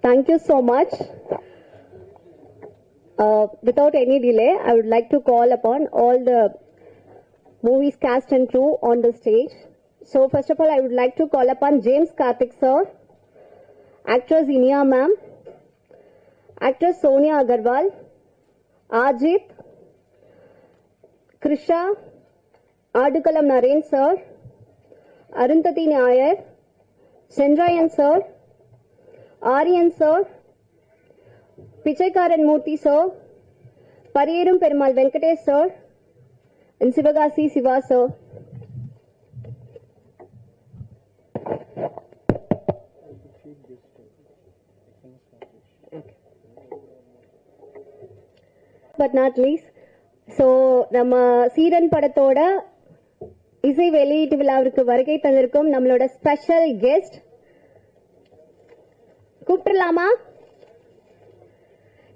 Thank you so much. Without any delay, I would like to call upon all the movie's cast and crew on the stage. So first of all, I would like to call upon James Karthik sir, actress Inia ma'am, actress Sonia Agarwal, Ajit, Krisha, Adukalam Naren sir, Arundhati Nair, Sendrayan sir, Aryan sir, Pichaikaran Murthy sir, Pariyerum Perumal Venkatesh sir, and Sivagasi Siva sir. But not least, so நம்ம சீரன் படத்தோட இசை வெளியீட்டு விழாவிற்கு வருகை தந்திருக்கும் நம்மளோட special guest கூப்பிடலாமா?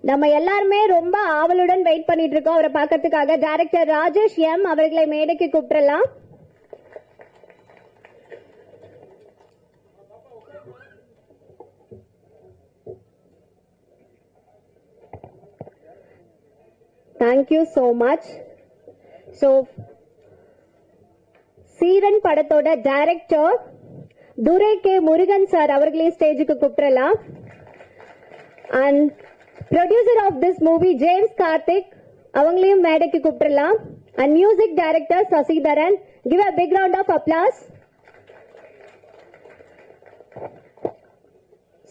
நம்ம எல்லாருமே ரொம்ப ஆவலுடன் வெயிட் பண்ணிட்டு இருக்கோம் அவரை பார்க்கறதுக்காக. டைரக்டர் ராஜேஷ் எம் அவர்களை மேடைக்கு கூப்பிடலாம். Thank you so much. So, Seeran படத்தோட director Durai K Murugan sir அவர்களையும் ஸ்டேஜுக்கு கூப்பிடலாம். And producer of this movie James Karthik அவங்களையும் மேடைக்கு கூப்பிடலாம். And music director Sasidharan. Give a big round of applause.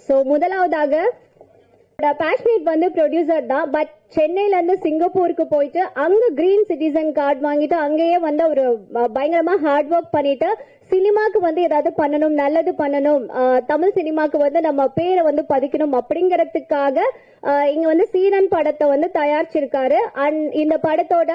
So, முதலாவதாக பேஷனேட் வந்து ப்ரொடியூசர் தான். பட் சென்னையில இருந்து சிங்கப்பூருக்கு போயிட்டு அங்க கிரீன் சிட்டிசன் கார்டு வாங்கிட்டு அங்கேயே வந்து ஒரு பயங்கரமா ஹார்ட் ஒர்க் பண்ணிட்டு சினிமாக்கு வந்து ஏதாவது பண்ணணும், நல்லது பண்ணணும், தமிழ் சினிமாக்கு வந்து நம்ம பேரை வந்து பதிக்கணும் அப்படிங்கறதுக்காக இங்க வந்து சீரன் படத்தை வந்து தயாரிச்சிருக்காரு. அண்ட் இந்த படத்தோட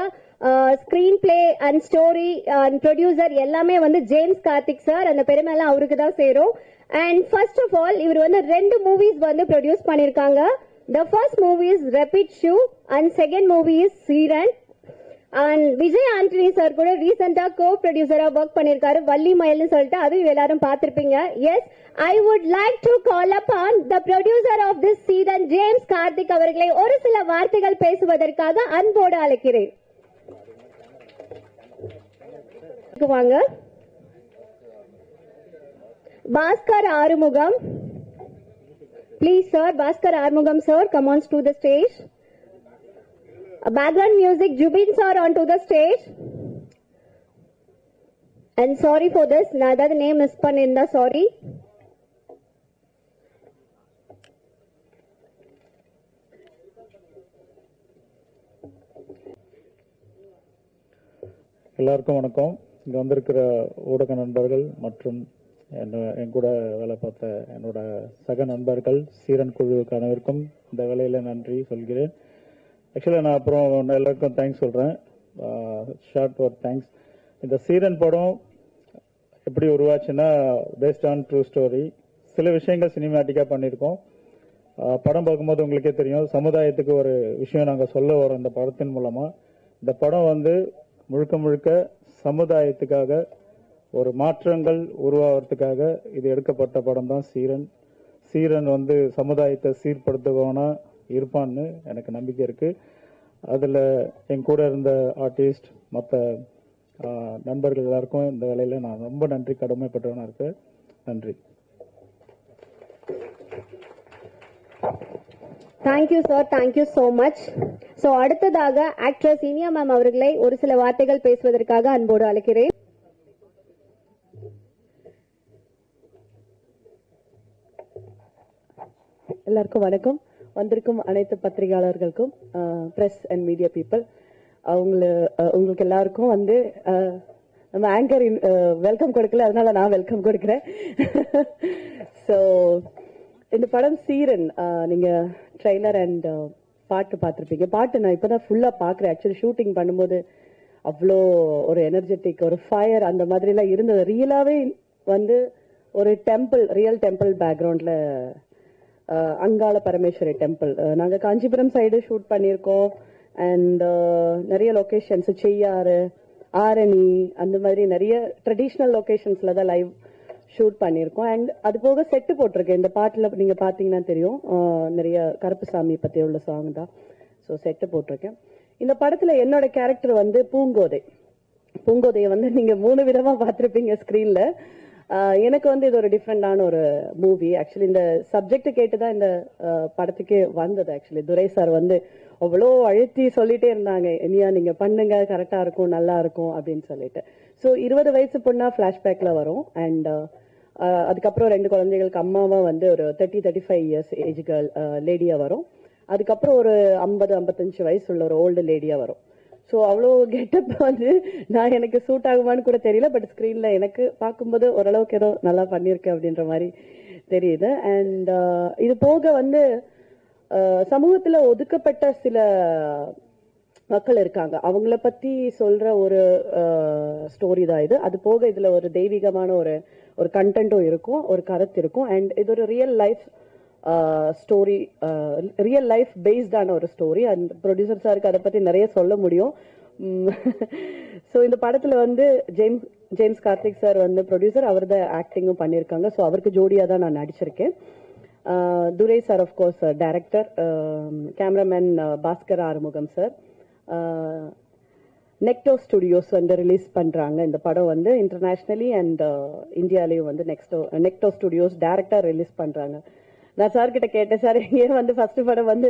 screen play and story and producer எல்லாமே வந்து ஜேம்ஸ் கார்த்திக் சார். அந்த பெருமையெல்லாம் அவருக்கு தான் சேரும். And first of all, இவர் வந்து 2 movies வந்து ப்ரொடியூஸ் பண்ணிருக்காங்க. The first movie is Rapid Shoe and second movie is Seeran. And Vijay Antony sir கூட ரீசெண்டா கோ-ப்ரொடியூசரா ஒர்க் பண்ணிருக்காரு, வள்ளி மயில்னு சொல்லிட்டு. அதுவும் எல்லாரும் பார்த்திருப்பீங்க. Yes, I would like to call upon the producer of this Seeran, James Karthik அவர்களை ஒரு சில வார்த்தைகள் பேசுவதற்காக அன்போடு அழைக்கிறேன். வாங்க. Bhaskar Arumugam. Please sir, Bhaskar Arumugam sir, come on to the stage. Background music, Jubin sir onto the stage. And sorry for this, neither the name is Paninda, sorry. எல்லாருக்கும் வணக்கம். இங்க வந்திருக்கிற ஊடக நண்பர்கள் மற்றும் என் கூட வேலை பார்த்த என்னோட சக நண்பர்கள் சீரன் குழுவுக்கு அனைவருக்கும் இந்த வேலையில நன்றி சொல்கிறேன். ஆக்சுவலா நான் அப்புறம் எல்லாருக்கும் தேங்க்ஸ் சொல்றேன். ஷார்ட் ஒரு தேங்க்ஸ். இந்த சீரன் படம் எப்படி உருவாச்சுன்னா பேஸ்ட் ஆன் ட்ரூ ஸ்டோரி. சில விஷயங்கள் சினிமேட்டிக்கா பண்ணியிருக்கோம். படம் பார்க்கும்போது உங்களுக்கே தெரியும், சமுதாயத்துக்கு ஒரு விஷயம் நாங்கள் சொல்ல வரோம் இந்த படத்தின் மூலமா. இந்த படம் வந்து முழுக்க முழுக்க சமுதாயத்துக்காக ஒரு மாற்றங்கள் உருவாகிறதுக்காக இது எடுக்கப்பட்ட படம் தான் சீரன். சீரன் வந்து சமுதாயத்தை சீர்படுத்துவனா இருப்பான்னு எனக்கு நம்பிக்கை இருக்கு. அதுல என் கூட இருந்த ஆர்டிஸ்ட் மற்ற நண்பர்கள் எல்லாருக்கும் இந்த வேலையில நான் ரொம்ப நன்றி கடமைப்பட்டவனா இருக்கேன். நன்றி. Thank you sir, thank you so much. So அடுத்ததாக ஆக்ட்ரஸ் இனியா மேம் அவர்களை ஒரு சில வார்த்தைகள் பேசுவதற்காக அன்போடு அழைக்கிறேன். எல்லாருக்கும் வணக்கம். வந்திருக்கும் அனைத்து பத்திரிகையாளர்களுக்கும், பிரஸ் அண்ட் மீடியா பீப்புள், உங்களுக்கு எல்லாருக்கும் வந்து நம்ம ஆங்கர் வெல்கம் கொடுக்கல, அதனால நான் வெல்கம் கொடுக்கிறேன். ஸோ இந்த படம் சீரன், நீங்க ட்ரெய்லர் அண்ட் பாட்டு பார்த்துருப்பீங்க. பாட்டு நான் இப்பதான் ஃபுல்லா பாக்குறேன். ஆக்சுவலி ஷூட்டிங் பண்ணும்போது அவ்வளோ ஒரு எனர்ஜெட்டிக், ஒரு ஃபயர் அந்த மாதிரி எல்லாம் இருந்தது. ரியலாவே வந்து ஒரு டெம்பிள், ரியல் டெம்பிள் பேக்ரவுண்ட்ல அங்காள பரமேஸ்வரி டெம்பிள். நாங்க காஞ்சிபுரம் சைடு ஷூட் பண்ணியிருக்கோம். அண்ட் நிறைய லொகேஷன்ஸ், செய்யாறு, ஆரணி, அந்த மாதிரி நிறைய ட்ரெடிஷ்னல் லொகேஷன்ஸ்ல தான் லைவ் ஷூட் பண்ணியிருக்கோம். அண்ட் அது போக செட்டு போட்டிருக்கேன். இந்த பாட்டில் நீங்க பாத்தீங்கன்னா தெரியும், நிறைய கருப்புசாமி பத்தி உள்ள சாங் தான். ஸோ செட்டு போட்டிருக்கேன். இந்த படத்துல என்னோட கேரக்டர் வந்து பூங்கோதையை வந்து நீங்க 3 விதமா பார்த்திருப்பீங்க ஸ்கிரீன்ல. எனக்கு வந்து இது ஒரு டிஃப்ரெண்டான ஒரு மூவி. ஆக்சுவலி இந்த சப்ஜெக்ட் கேட்டுதான் இந்த படத்துக்கே வந்தது. ஆக்சுவலி துரை சார் வந்து அவ்வளோ அழுத்தி சொல்லிட்டே இருந்தாங்க, இனியா நீங்க பண்ணுங்க, கரெக்டா இருக்கும், நல்லா இருக்கும் அப்படின்னு சொல்லிட்டு. ஸோ 20 வயசு பொண்ணா பிளாஷ்பேக்ல வரும். அண்ட் அதுக்கப்புறம் 2 குழந்தைகளுக்கு அம்மாவா வந்து ஒரு 30-35 இயர்ஸ் ஏஜ் கேர்ள் லேடியா வரும். அதுக்கப்புறம் ஒரு 50-55 வயசு உள்ள ஒரு ஓல்டு லேடியா வரும். ஸோ அவ்வளோ கெட்டப் வந்து நான் எனக்கு சூட் ஆகுமான்னு கூட தெரியல. பட் ஸ்க்ரீன்ல எனக்கு பார்க்கும்போது ஓரளவுக்கு ஏதோ நல்லா பண்ணியிருக்கேன் அப்படின்ற மாதிரி தெரியுது. அண்ட் இது போக வந்து சமூகத்துல ஒதுக்கப்பட்ட சில மக்கள் இருக்காங்க, அவங்கள பத்தி சொல்ற ஒரு ஸ்டோரி தான் இது. அது போக இதுல ஒரு தெய்வீகமான ஒரு கண்டென்ட்டும் இருக்கும், ஒரு கருத்து இருக்கும். அண்ட் இது ஒரு real life story, real life பேஸ்டான ஒரு ஸ்டோரி. அண்ட் ப்ரொடியூசர் சாருக்கு அதை பத்தி நிறைய சொல்ல முடியும். ஸோ இந்த படத்துல வந்து ஜேம்ஸ் கார்த்திக் சார் வந்து ப்ரொடியூசர், அவர் தான் ஆக்டிங்கும் பண்ணியிருக்காங்க. ஸோ அவருக்கு ஜோடியா தான் நான் நடிச்சிருக்கேன். Durai sir of course director, cameraman Bhaskar Arumugam sir. Necto studios வந்து ரிலீஸ் பண்றாங்க இந்த படம் வந்து இன்டர்நேஷனலி அண்ட் இந்தியாலையும் வந்து நெக்டோ ஸ்டுடியோஸ் டைரக்டா ரிலீஸ் பண்றாங்க. நான் சார் கிட்ட கேட்டேன், சார் ஏன் வந்து ஃபர்ஸ்ட் படம் வந்து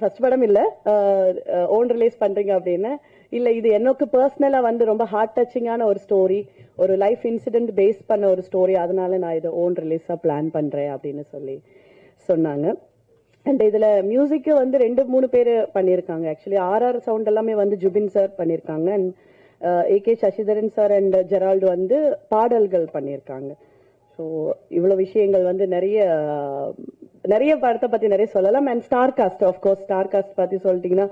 ஃபர்ஸ்ட் படம் இல்ல ஓன் ரிலீஸ் பண்றீங்க அப்படின்னு. இல்ல இது எனக்கு பர்சனலா வந்து ரொம்ப ஹார்ட் டச்சிங்கான ஒரு ஸ்டோரி, ஒரு லைஃப் இன்சிடென்ட் பேஸ் பண்ண ஒரு ஸ்டோரி, அதனால நான் இதை ஓன் ரிலீஸா பிளான் பண்றேன் அப்படின்னு சொன்னாங்க. அண்ட் இதுல மியூசிக்கு வந்து 2-3 பேர் பண்ணியிருக்காங்க. ஆக்சுவலி ஆர்ஆர் சவுண்ட் எல்லாமே வந்து ஜுபின் சார் பண்ணியிருக்காங்க. And AK Sasidharan sir and Gerald வந்து பாடல்கள் பண்ணியிருக்காங்க. ஸோ இவ்வளவு விஷயங்கள் வந்து நிறைய படத்தை பத்தி நிறைய சொல்லலாம். And star cast, of course star cast பத்தி சொல்லிட்டீங்கன்னா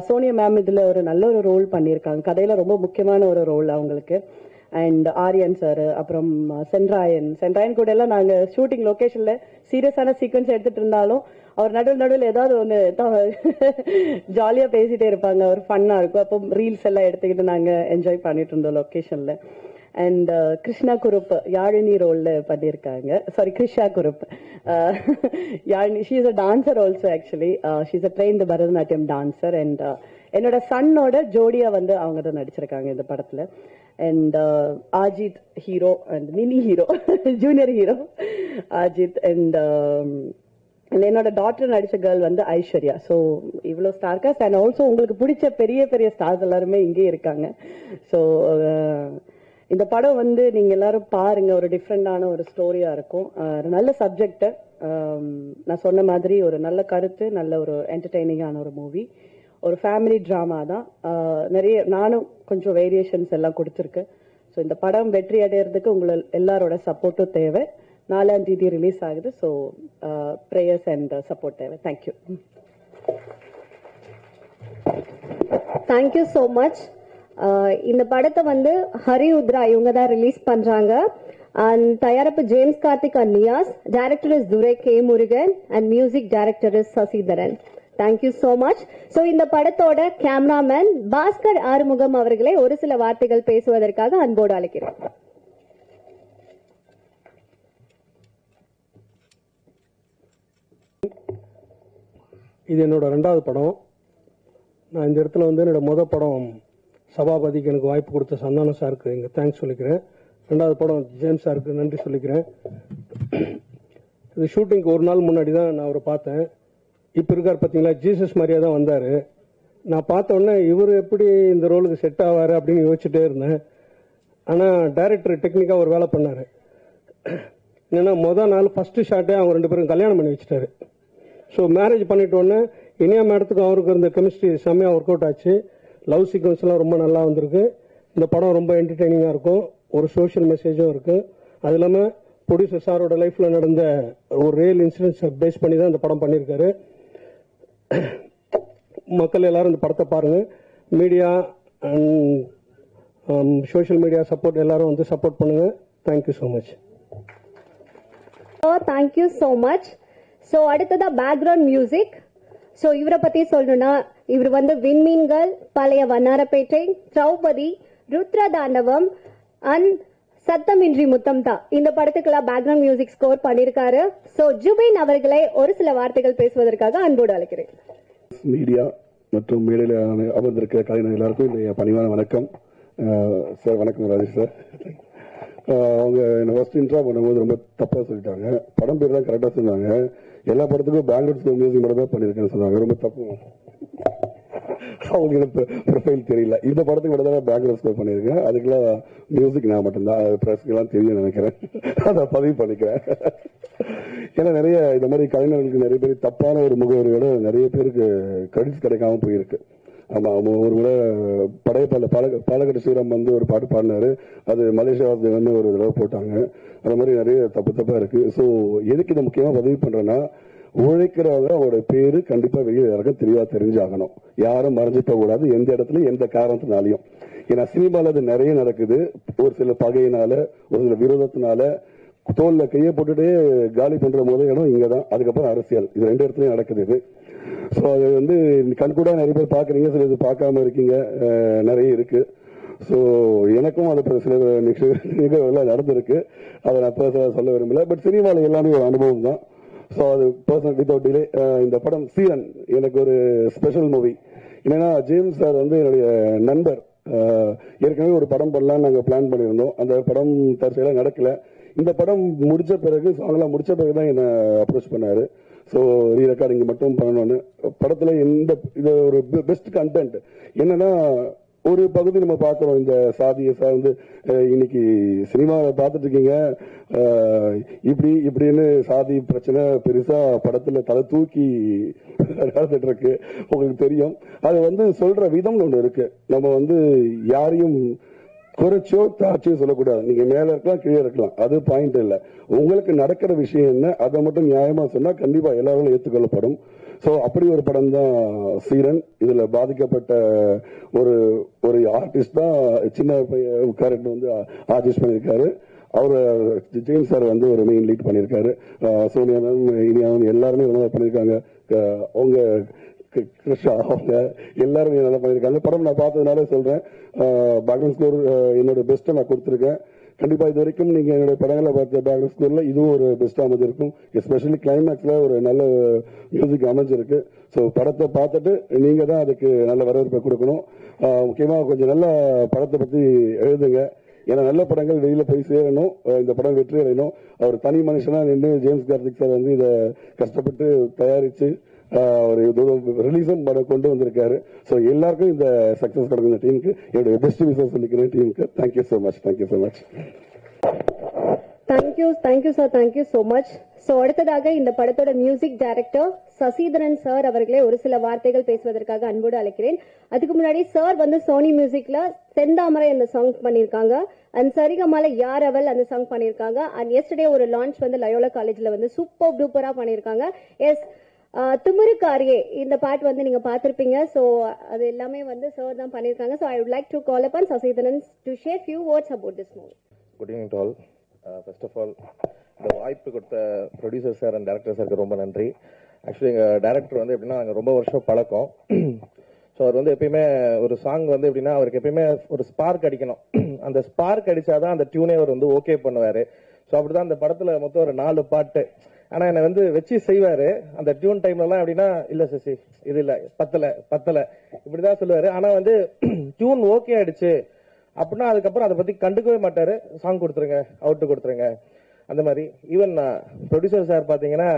சோனியா மேம் இதுல ஒரு நல்ல ஒரு ரோல் பண்ணியிருக்காங்க, கதையில ரொம்ப முக்கியமான ஒரு ரோல் அவங்களுக்கு. அண்ட் ஆரியன் சார், அப்புறம் சென்ராயன் கூட எல்லாம் நாங்க ஷூட்டிங் லொகேஷன்ல சீரியஸான சீக்வன்ஸ் எடுத்துட்டு இருந்தாலும் அவர் நடுவில் ஏதாவது ஒன்று ஜாலியா பேசிட்டே இருப்பாங்க, அவர் ஃபன்னா இருக்கும். அப்போ ரீல்ஸ் எல்லாம் எடுத்துக்கிட்டு நாங்க என்ஜாய் பண்ணிட்டு இருந்தோம் லொகேஷன்ல. அண்ட் கிருஷ்ணா குருப் யாழினி ரோல்ல பண்ணியிருக்காங்க. Sorry, Krishna Kurup Yazhini, she is a dancer also. Actually she is a trained Bharatanatyam dancer. And என்னோட சன்னோட ஜோடியா வந்து அவங்க தான் நடிச்சிருக்காங்க இந்த படத்துல. And Ajith hero and mini hero, junior hero Ajith. And என்னோட டாட்டர் நடிச்ச கேர்ள் வந்து ஐஸ்வர்யா. ஸோ இவ்வளோ ஸ்டார் காஸ்ட். அண்ட் ஆல்சோ உங்களுக்கு பிடிச்ச பெரிய பெரிய ஸ்டார்ஸ் எல்லாருமே இங்கே இருக்காங்க. ஸோ இந்த படம் வந்து நீங்க எல்லாரும் பாருங்க, ஒரு டிஃப்ரெண்டான ஒரு ஸ்டோரியா இருக்கும். நல்ல சப்ஜெக்ட், நான் சொன்ன மாதிரி ஒரு நல்ல கருத்து, நல்ல ஒரு என்டர்டெய்னிங்கான ஒரு மூவி, ஒரு ஃபேமிலி டிராமா தான். நிறைய நானும் கொஞ்சம் வேரியேஷன்ஸ் எல்லாம் கொடுத்துருக்கேன். ஸோ இந்த படம் வெற்றி அடைகிறதுக்கு உங்களை எல்லாரோட சப்போர்ட்டும் தேவை. 4ஆம் தேதி ரிலீஸ் ஆகுது. ஸோ ப்ரேயர்ஸ் அண்ட் சப்போர்ட் தேவை. தேங்க்யூ. Thank you so much. இந்த படத்தை வந்து ஹரி உத்ரா இவங்க தான் ரிலீஸ் பண்றாங்க. அண்ட் தயாரிப்பு James Karthik and Niyas, director is Durai K Murugan and music director is Sasidharan. Thank you so much. So இந்த படத்தோட கேமராமேன் பாஸ்கர் ஆறுமுகம் அவர்களை ஒரு சில வார்த்தைகள் பேசுவதற்காக அன்போடு அழைக்கிறேன். இது என்னோட 2வது படம். நான் இந்த இடத்துல வந்து என்னோட முதல் படம் சபாபதிக்கு எனக்கு வாய்ப்பு கொடுத்த சந்தானம் சாருக்கு இங்கே தேங்க்ஸ் சொல்லிக்கிறேன். 2வது படம் ஜேம்ஸ் சாருக்கு நன்றி சொல்லிக்கிறேன். இது ஷூட்டிங்க்கு ஒரு நாள் முன்னாடி தான் நான் அவரை பார்த்தேன். இப்போ இருக்கார் பார்த்தீங்களா, ஜீசஸ் மாதிரியே தான் வந்தார். நான் பார்த்த உடனே இவர் எப்படி இந்த ரோலுக்கு செட் ஆவார் அப்படின்னு யோசிச்சுட்டே இருந்தேன். ஆனால் டைரக்டர் டெக்னிக்காக ஒரு வேலை பண்ணார். என்னன்னா முதல் நாள் ஃபர்ஸ்ட் ஷாட்டே அவங்க 2 பேரும் கல்யாணம் பண்ணி வச்சுட்டாரு. ஸோ மேரேஜ் பண்ணிட்ட உடனே இனியா மேடத்துக்கும் அவருக்கு இருந்த கெமிஸ்ட்ரி செம்மையாக ஒர்க் அவுட் ஆச்சு. லவ் சீக்வன்ஸ்லாம் ரொம்ப நல்லா வந்திருக்கு. இந்த படம் ரொம்ப என்டர்டெய்னிங்காக இருக்கும், ஒரு சோஷியல் மெசேஜும் இருக்கு. அது இல்லாமல் ப்ரொடியூசர் சாரோட லைஃப்ல நடந்த ஒரு ரியல் இன்சிடென்ட்ஸ் பேஸ் பண்ணி தான் இந்த படம் பண்ணியிருக்காரு. மக்கள் எல்லாரும் இந்த படத்தை பாருங்க. Media and social media support எல்லாரும் வந்து சப்போர்ட் பண்ணுங்க. Thank you so much. Thank you so much. So அடுத்ததா பேக்ரவுண்ட் மியூசிக். ஸோ இவரை பத்தி சொல்லணும்னா இவர் வந்து விண்மீன்கள், பழைய வண்ணாரப்பேட்டை, திரௌபதி, ருத்ரதாண்டவம் அண்ட் சத்தமின்றி முத்தம் தான் இந்த படத்துக்கெல்லாம் பேக்ரவுண்ட் மியூசிக் ஸ்கோர் பண்ணிருக்காரு. சோ ஜுபின் அவர்களை ஒரு சில வார்த்தைகள் பேசுவதற்காக அன்போடு அழைக்கிறேன். மீடியா மற்றும் மேடையில் அமர்ந்திருக்கிற கலைஞர் எல்லாருக்கும் இந்த பணிவான வணக்கம். சார் வணக்கம் ராஜேஷ் சார். அவங்க என்ன ஃபர்ஸ்ட் இன்ட்ரா பண்ணும்போது ரொம்ப தப்பா சொல்லிட்டாங்க. படம் பேர் தான் கரெக்டா சொன்னாங்க. எல்லா படத்துக்கும் பெங்களூர் மியூசிக் மட்டும் தான் பண்ணிருக்கேன்னு சொன்னாங்க. ரொம்ப தப்பு. அவங்களுக்கு எனக்கு ப்ரொஃபைல் தெரியல. இந்த படத்துக்கு மட்டும் தான் பேக்ரவுண்ட் ஸ்கோர் பண்ணியிருக்கேன். அதுக்கெல்லாம் மியூசிக் நான் மட்டும்தான். பிரஸ்க்கெல்லாம் தெரியும் நினைக்கிறேன். அதை பதிவு பண்ணிக்கிறேன். ஏன்னா நிறைய இந்த மாதிரி கலைஞர்களுக்கு நிறைய பேர் தப்பான ஒரு முகவரியோட நிறைய பேருக்கு கிரெடிட்ஸ் கிடைக்காம போயிருக்கு. ஆமா, ஒரு முறை படையப்பால பாலக்கட்டு ஸ்ரீராம் வந்து ஒரு பாட்டு பாடினாரு. அது மலேசியா வந்து ஒரு தடவை போட்டாங்க. அந்த மாதிரி நிறைய தப்பா இருக்கு. ஸோ எதுக்கு இதை முக்கியமா பதிவு பண்றேன்னா, உழைக்கிறவங்க அவரோட பேரு கண்டிப்பா வெளியே யாருக்கும் தெளிவா தெரிஞ்சாகணும். யாரும் மறைஞ்சு போக கூடாது, எந்த இடத்துல எந்த காரணத்தினாலையும். ஏன்னா சினிமால அது நிறைய நடக்குது. ஒரு சில பகையினால, ஒரு சில விரோதத்தினால தோல்ல கையை போட்டுட்டு காலி பண்ற முதல் இடம் இங்கதான். அதுக்கப்புறம் அரசியல். இது ரெண்டு இடத்துலயும் நடக்குது இது. ஸோ அது வந்து கண்கூட நிறைய பேர் பாக்குறீங்க, சில இது பார்க்காம இருக்கீங்க, நிறைய இருக்கு. ஸோ எனக்கும் அது சில நிகழ்வுகள் நடந்திருக்கு. அதை நான் பர்சனலா சொல்ல விரும்பல. பட் சினிமாவில் எல்லாமே ஒரு அனுபவம் தான். ஸோ அது பர்சனல் வித்வுட் டிலே. இந்த படம் சீரன் எனக்கு ஒரு ஸ்பெஷல் மூவி. என்னன்னா ஜேம்ஸ் சார் வந்து என்னுடைய நண்பர். ஏற்கனவே ஒரு படம் பண்ணலாம்னு நாங்கள் பிளான் பண்ணியிருந்தோம். அந்த படம் தற்செயலாக நடக்கல. இந்த படம் முடிச்ச பிறகு, சாங்லாம் முடிச்ச பிறகு தான் என்னை அப்ரோச் பண்ணாரு. ஸோ ரீ ரெக்கார்டிங் மட்டும் பண்ணணும்னு. படத்துல இது ஒரு பெஸ்ட் கண்டென்ட் என்னன்னா, ஒரு பகுதி நம்ம பார்க்கிறோம். இந்த சாதியை சார்ந்து இன்னைக்கு சினிமாவை பார்த்துட்டு இருக்கீங்க. இப்படின்னு சாதி பிரச்சனை பெருசா படத்துல தலை தூக்கி நடந்துட்டு இருக்கு. உங்களுக்கு தெரியும். அது வந்து சொல்ற விதம் ஒண்ணு இருக்கு. நம்ம வந்து யாரையும் குறைச்சோ தாச்சியோ சொல்லக்கூடாது. நீங்க மேல இருக்கலாம், கீழே இருக்கலாம், அது பாயிண்ட் இல்ல. உங்களுக்கு நடக்கிற விஷயம் என்ன, அதை மட்டும் நியாயமா சொன்னா கண்டிப்பா எல்லாரும் ஏற்றுக்கொள்ளப்படும். சோ அப்படி ஒரு படம் தான் சீரன். இதுல பாதிக்கப்பட்ட ஒரு ஆர்டிஸ்ட் தான் சின்ன கேரக்டர் வந்து ஆர்டிஸ்ட் பண்ணியிருக்காரு. அவர் ஜேம்ஸ் சார் வந்து ஒரு மெயின் லீட் பண்ணியிருக்காரு. சோனியா மேம், இனியா மேம் எல்லாருமே நல்லா பண்ணியிருக்காங்க. அவங்க கிருஷ்ணா அவங்க எல்லாரும் நல்லா பண்ணியிருக்காங்க. படம் நான் பார்த்ததுனால சொல்றேன். பேக்ரவுண்ட் ஸ்கோர் என்னோட பெஸ்ட்டை நான் கொடுத்துருக்கேன். கண்டிப்பா இது வரைக்கும் நீங்க என்னோட படங்களை பார்த்த பேக்ரவுண்ட் ஸ்கோர்ல இதுவும் ஒரு பெஸ்ட் அமைஞ்சிருக்கும். எஸ்பெஷலி கிளைமேக்ஸ்ல ஒரு நல்ல மியூசிக் அமைஞ்சிருக்கு. ஸோ படத்தை பார்த்துட்டு நீங்க தான் அதுக்கு நல்ல வரவேற்பை கொடுக்கணும். முக்கியமா கொஞ்சம் நல்ல படத்தை பத்தி எழுதுங்க. ஏன்னா நல்ல படங்கள் வெளியில போய் சேரணும். இந்த படம் வெற்றி அடையணும். அவர் தனி மனுஷனா நின்று ஜேம்ஸ் கார்த்திக் சார் வந்து இதை கஷ்டப்பட்டு தயாரிச்சு ஒரு ரிலீஸும் கொண்டு வந்திருக்காரு. ஸோ எல்லாருக்கும் இந்த சக்சஸ் கிடைக்கும். இந்த டீமுக்கு என்னுடைய பெஸ்ட் விஷயம் சொல்லிக்கிறேன். டீமுக்கு thank you so much. Thank you so much. Thank you sir. Thank you so much. So அடுத்ததாக இந்த படத்தோட மியூசிக் டைரக்டர் சசிதரன் சார் அவர்களே ஒரு சில வார்த்தைகள் பேசுவதற்காக அன்போடு அழைக்கிறேன். அதுக்கு முன்னாடி சார் வந்து சோனி மியூசிக்ல செந்தாமரை அந்த சாங் பண்ணிருக்காங்க. அண்ட் சரிகமால யார் அவள் அந்த சாங் பண்ணிருக்காங்க. அண்ட் எஸ்டர்டே ஒரு லான்ச் வந்து லயோலா காலேஜ்ல வந்து சூப்பர் டூப்பரா பண்ணிருக்காங்க. எஸ், திமிருக்காரியே இந்த பாட்டு வந்து நீங்க பாத்திருப்பீங்க. சோ அது எல்லாமே வந்து சார் தான் பண்ணிருக்காங்க. So I would like to call upon Sasidharan to share few words about this movie. Good evening to all. First of all இந்த வாய்ப்பு கொடுத்த ப்ரொடியூசர் சார் அண்ட் டேரக்டர் சாருக்கு ரொம்ப நன்றி. ஆக்சுவலி எங்கள் டேரக்டர் வந்து எப்படின்னா நாங்கள் ரொம்ப வருஷம் பழக்கம். ஸோ அவர் வந்து எப்பயுமே ஒரு சாங் வந்து எப்படின்னா அவருக்கு எப்பயுமே ஒரு ஸ்பார்க் அடிக்கணும். அந்த ஸ்பார்க் அடிச்சாதான் அந்த டியூனே அவர் வந்து ஓகே பண்ணுவார். ஸோ அப்படிதான் அந்த படத்தில் மொத்தம் ஒரு 4 பாட்டு. ஆனால் என்னை வந்து வச்சு செய்வார். அந்த டியூன் டைம்லலாம் எப்படின்னா இல்லை சசி இது இல்லை பத்தலை இப்படிதான் சொல்லுவார். ஆனால் வந்து டியூன் ஓகே ஆயிடுச்சு அப்படின்னா அதுக்கப்புறம் அதை பற்றி கண்டுக்கவே மாட்டார். சாங் கொடுத்துருங்க, அவுட்டு கொடுத்துருங்க அந்த மாதிரி. ஈவன் ப்ரொடியூசர் சார் பார்த்தீங்கன்னா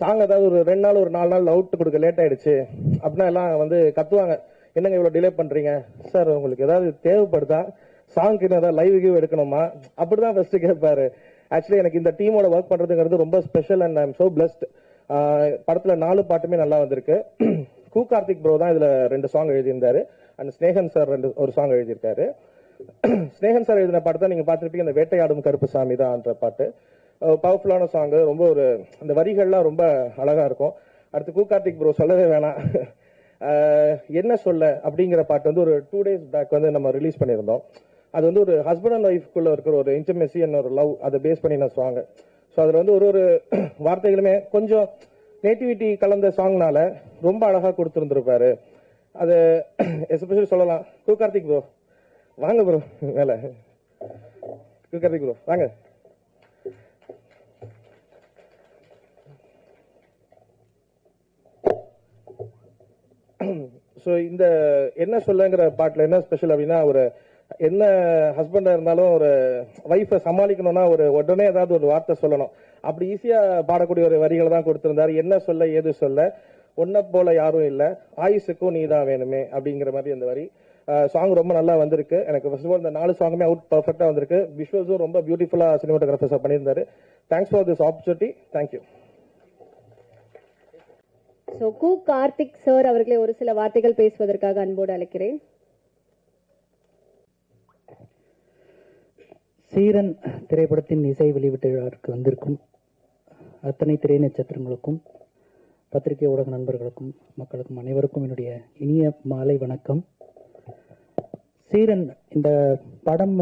சாங் ஏதாவது ஒரு 2 நாள் ஒரு 4 நாள் அவுட் கொடுக்க லேட் ஆயிடுச்சு அப்படின்னா எல்லாம் வந்து கத்துவாங்க, என்னங்க இவ்வளோ டிலே பண்றீங்க சார், உங்களுக்கு ஏதாவது தேவைப்படுதா, சாங்க்கு ஏதாவது லைவ் எடுக்கணுமா, அப்படிதான் ஃபர்ஸ்ட் கேட்பாரு. ஆக்சுவலி எனக்கு இந்த டீமோட ஒர்க் பண்றதுங்கிறது ரொம்ப special and I am so blessed. படத்துல 4 பாட்டுமே நல்லா வந்திருக்கு. கூ கார்த்திக் ப்ரோ தான் இதுல 2 சாங் எழுதியிருந்தாரு. அண்ட் ஸ்னேகன் சார் ஒரு சாங் எழுதியிருக்காரு. ஸ்னேகன் சார் எழுதின பாட்டு தான் நீங்க பார்த்திருப்பீங்க, இந்த வேட்டையாடும் கருப்பு சாமி தான்ன்ற பாட்டு. பவர்ஃபுல்லான சாங், ரொம்ப ஒரு அந்த வரிகள்லாம் ரொம்ப அழகா இருக்கும். அடுத்து கூ கார்த்திக் ப்ரோ சொல்லவே வேணாம், என்ன சொல்ல அப்படிங்கிற பாட்டு வந்து ஒரு 2 days பேக் வந்து நம்ம ரிலீஸ் பண்ணியிருந்தோம். அது வந்து ஒரு ஹஸ்பண்ட் அண்ட் ஒய்ஃப்குள்ள இருக்கிற ஒரு இன்டிமெசி அண்ட் ஒரு லவ், அதை பேஸ் பண்ணி நான் சாங். ஸோ அதில் வந்து ஒரு வார்த்தைகளுமே கொஞ்சம் நேட்டிவிட்டி கலந்த சாங்னால ரொம்ப அழகா கொடுத்துருந்துருப்பாரு. அது எஸ்பெஷலி சொல்லலாம். கூ கார்த்திக் ப்ரோ வாங்க ப்ரோ மேல. கார்த்திக் ப்ரோ வாங்க. ஸோ இந்த என்ன சொல்லங்கிற பாட்டில் என்ன ஸ்பெஷல் அப்படின்னா, ஒரு என்ன ஹஸ்பண்டா இருந்தாலும் ஒரு ஒய்ஃபை சமாளிக்கணும்னா ஒரு உடனே ஏதாவது ஒரு வார்த்தை சொல்லணும். அப்படி ஈஸியா பாடக்கூடிய ஒரு வரிகளை தான் கொடுத்திருந்தாரு. என்ன சொல்ல ஏது சொல்ல, ஒன்ன போல யாரும் இல்ல, ஆயுசுக்கும் நீ தான் வேணுமே அப்படிங்கிற மாதிரி அந்த வரி. சாங் ரொம்ப நல்லா வந்திருக்கு. எனக்கு ஃபர்ஸ்ட் ஆஃப் ஆல் இந்த 4 சாங்குமே அவுட் பர்ஃபெக்டா வந்திருக்கு. விஷுவல்ஸும் ரொம்ப பியூட்டிஃபுல்லா சினிமாட்டோகிராஃபர்ஸ் பண்ணியிருந்தாரு. Thanks for this opportunity. Thank you. So Karthik sir அவர்களை ஒரு சில வார்த்தைகள் பேசுவதற்காக அன்போடு அழைக்கிறேன். சீரன் திரைப்படத்தின் இசை வெளியீட்டு விழாவிற்கு வந்திருக்கும் அத்தனை திரை நட்சத்திரங்களுக்கும் பத்திரிகை ஊடக நண்பர்களுக்கும் மக்களுக்கும் அனைவருக்கும் என்னுடைய இனிய மாலை வணக்கம். சீரன் இந்த படம்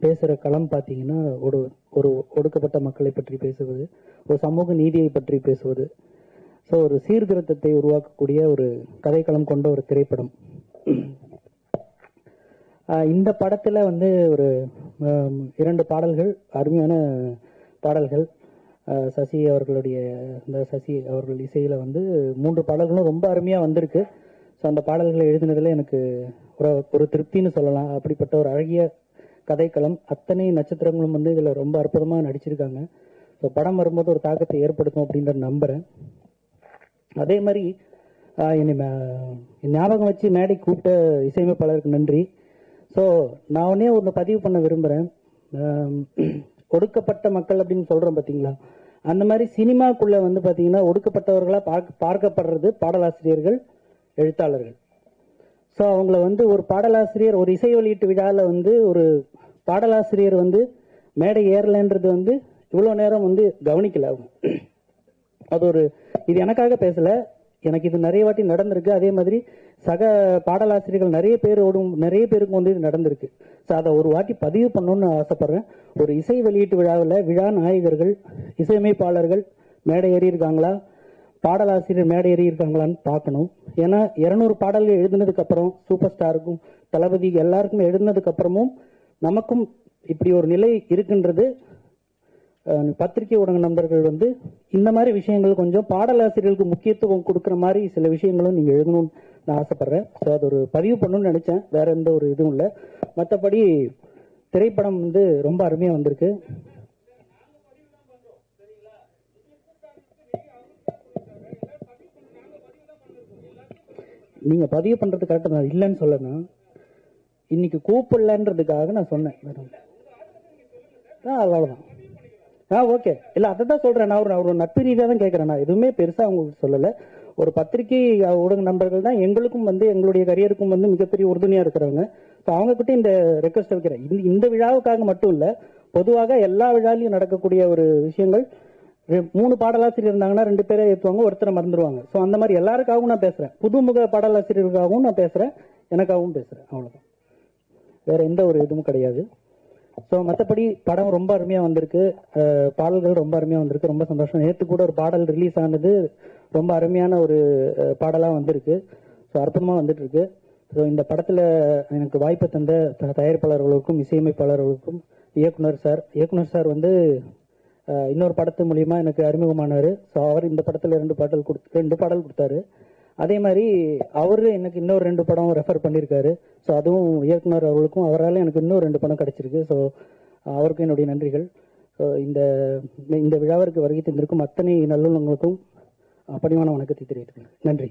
பேசுகிற களம் பார்த்தீங்கன்னா ஒரு ஒரு ஒடுக்கப்பட்ட மக்களை பற்றி பேசுவது, ஒரு சமூக நீதியை பற்றி பேசுவது, ஸோ ஒரு சீர்திருத்தத்தை உருவாக்கக்கூடிய ஒரு கதைக்களம் கொண்ட ஒரு திரைப்படம். இந்த படத்தில் ஒரு 2 பாடல்கள், அருமையான பாடல்கள். சசி அவர்கள் இசையில் 3 பாடல்களும் ரொம்ப அருமையாக வந்திருக்கு. ஸோ அந்த பாடல்களை எழுதினதில் எனக்கு ஒரு திருப்தின்னு சொல்லலாம். அப்படிப்பட்ட ஒரு அழகிய கதைக்களம், அத்தனை நட்சத்திரங்களும் இதில் ரொம்ப அற்புதமாக நடிச்சிருக்காங்க. ஸோ படம் வரும்போது ஒரு தாக்கத்தை ஏற்படுத்தும் அப்படின்ற நம்புகிறேன். அதே மாதிரி என்னை ஞாபகம் வச்சு மேடை கூப்பிட்ட இசையமைப்பாளருக்கு நன்றி. ஸோ நான் ஒன்று பதிவு பண்ண விரும்புகிறேன். ஒடுக்கப்பட்ட மக்கள் அப்படின்னு சொல்கிறோம் பார்த்தீங்களா, அந்த மாதிரி சினிமாக்குள்ளே பார்த்தீங்கன்னா ஒடுக்கப்பட்டவர்களாக பார்க்கப்படுறது பாடலாசிரியர்கள், எழுத்தாளர்கள். ஸோ அவங்கள ஒரு பாடலாசிரியர், ஒரு இசை வெளியீட்டு விழாவில் ஒரு பாடலாசிரியர் மேடை ஏறலைன்றது இவ்வளோ நேரம் கவனிக்கல அவங்க. அது இது எனக்காக பேசல, எனக்கு இது நிறைய வாட்டி நடந்திருக்கு. அதே மாதிரி சக பாடலாசிரியர்கள் நிறைய பேருக்கு இது நடந்திருக்கு. ஸோ அதை ஒரு வாட்டி பதிவு பண்ணணும்னு ஆசைப்படுறேன். ஒரு இசை வெளியீட்டு விழாவில் விழா நாயகர்கள், இசையமைப்பாளர்கள் மேடை ஏறி இருக்காங்களா, பாடலாசிரியர் மேடை ஏறி இருக்காங்களான்னு பார்க்கணும். ஏன்னா 200 பாடல்கள் எழுதினதுக்கு அப்புறம், சூப்பர் ஸ்டாருக்கும் தளபதி எல்லாருக்கும் எழுதினதுக்கு அப்புறமும் நமக்கும் இப்படி ஒரு நிலை இருக்குன்றது பத்திரிகை ஊடக நண்பர்கள் இந்த மாதிரி விஷயங்கள் கொஞ்சம் பாடலாசிரியர்களுக்கு முக்கியத்துவம் கொடுக்குற மாதிரி சில விஷயங்களும் நீங்க எழுதணும்னு நான் ஆசைப்படுறேன். ஸோ அது ஒரு பதிவு பண்ணணும்னு நினைச்சேன், வேற எந்த ஒரு இதுவும் இல்லை. மற்றபடி திரைப்படம் ரொம்ப அருமையா வந்திருக்கு. நீங்க பதிவு பண்றது கரெக்டாக நான் இல்லைன்னு சொல்லணும், இன்னைக்கு கூப்பிடலன்றதுக்காக நான் சொன்னேன். அவ்வளவுதான். ஓகே, இல்லை அதை தான் சொல்றேன். நான் ஒரு நட்பு ரீதியாக தான் கேட்கறேன். நான் எதுவுமே பெருசா உங்களுக்கு சொல்லலை. ஒரு பத்திரிகை ஊடக நண்பர்கள் தான் எங்களுக்கும் எங்களுடைய கரியருக்கும் மிகப்பெரிய உறுதுணையா இருக்கிறவங்க. ஸோ அவங்க கிட்ட இந்த ரெக்வஸ்ட் வைக்கிறேன். இந்த விழாவுக்காக மட்டும் இல்லை, பொதுவாக எல்லா விழாலையும் நடக்கக்கூடிய ஒரு விஷயங்கள், 3 பாடலாசிரியர் இருந்தாங்கன்னா 2 பேரை ஏற்றுவாங்க, ஒருத்தரை மறந்துடுவாங்க. ஸோ அந்த மாதிரி எல்லாருக்காகவும் நான் பேசுறேன். புதுமுக பாடலாசிரியர்களுக்காகவும் நான் பேசுறேன், எனக்காகவும் பேசுறேன். அவ்வளவுதான், வேற எந்த ஒரு இதுவும் கிடையாது. ஸோ மற்றபடி படம் ரொம்ப அருமையா வந்திருக்கு, பாடல்கள் ரொம்ப அருமையா வந்திருக்கு. ரொம்ப சந்தோஷம். நேற்று கூட ஒரு பாடல் ரிலீஸ் ஆனது, ரொம்ப அருமையான ஒரு பாடலா வந்திருக்கு. ஸோ அற்புதமா வந்துட்டு இருக்கு. ஸோ இந்த படத்துல எனக்கு வாய்ப்பு தந்த தயாரிப்பாளர்களுக்கும் இசையமைப்பாளர்களுக்கும் இயக்குனர் சார் இன்னொரு படத்து மூலியமா எனக்கு அறிமுகமானாரு. ஸோ அவர் இந்த படத்துல 2 பாடல் கொடுத்தாரு. அதே மாதிரி அவரு எனக்கு இன்னொரு 2 படம் ரெஃபர் பண்ணியிருக்காரு. ஸோ அதுவும் இயக்குனர் அவர்களுக்கும் அவரால் எனக்கு இன்னும் 2 படம் கிடைச்சிருக்கு. ஸோ அவருக்கும் என்னுடைய நன்றிகள். ஸோ இந்த விழாவிற்கு வருகை தந்திருக்கும் அத்தனை நல்லுள்ளங்களுக்கும் பணிவான வணக்கத்தை தெரிவித்துக்கிறேன். நன்றி.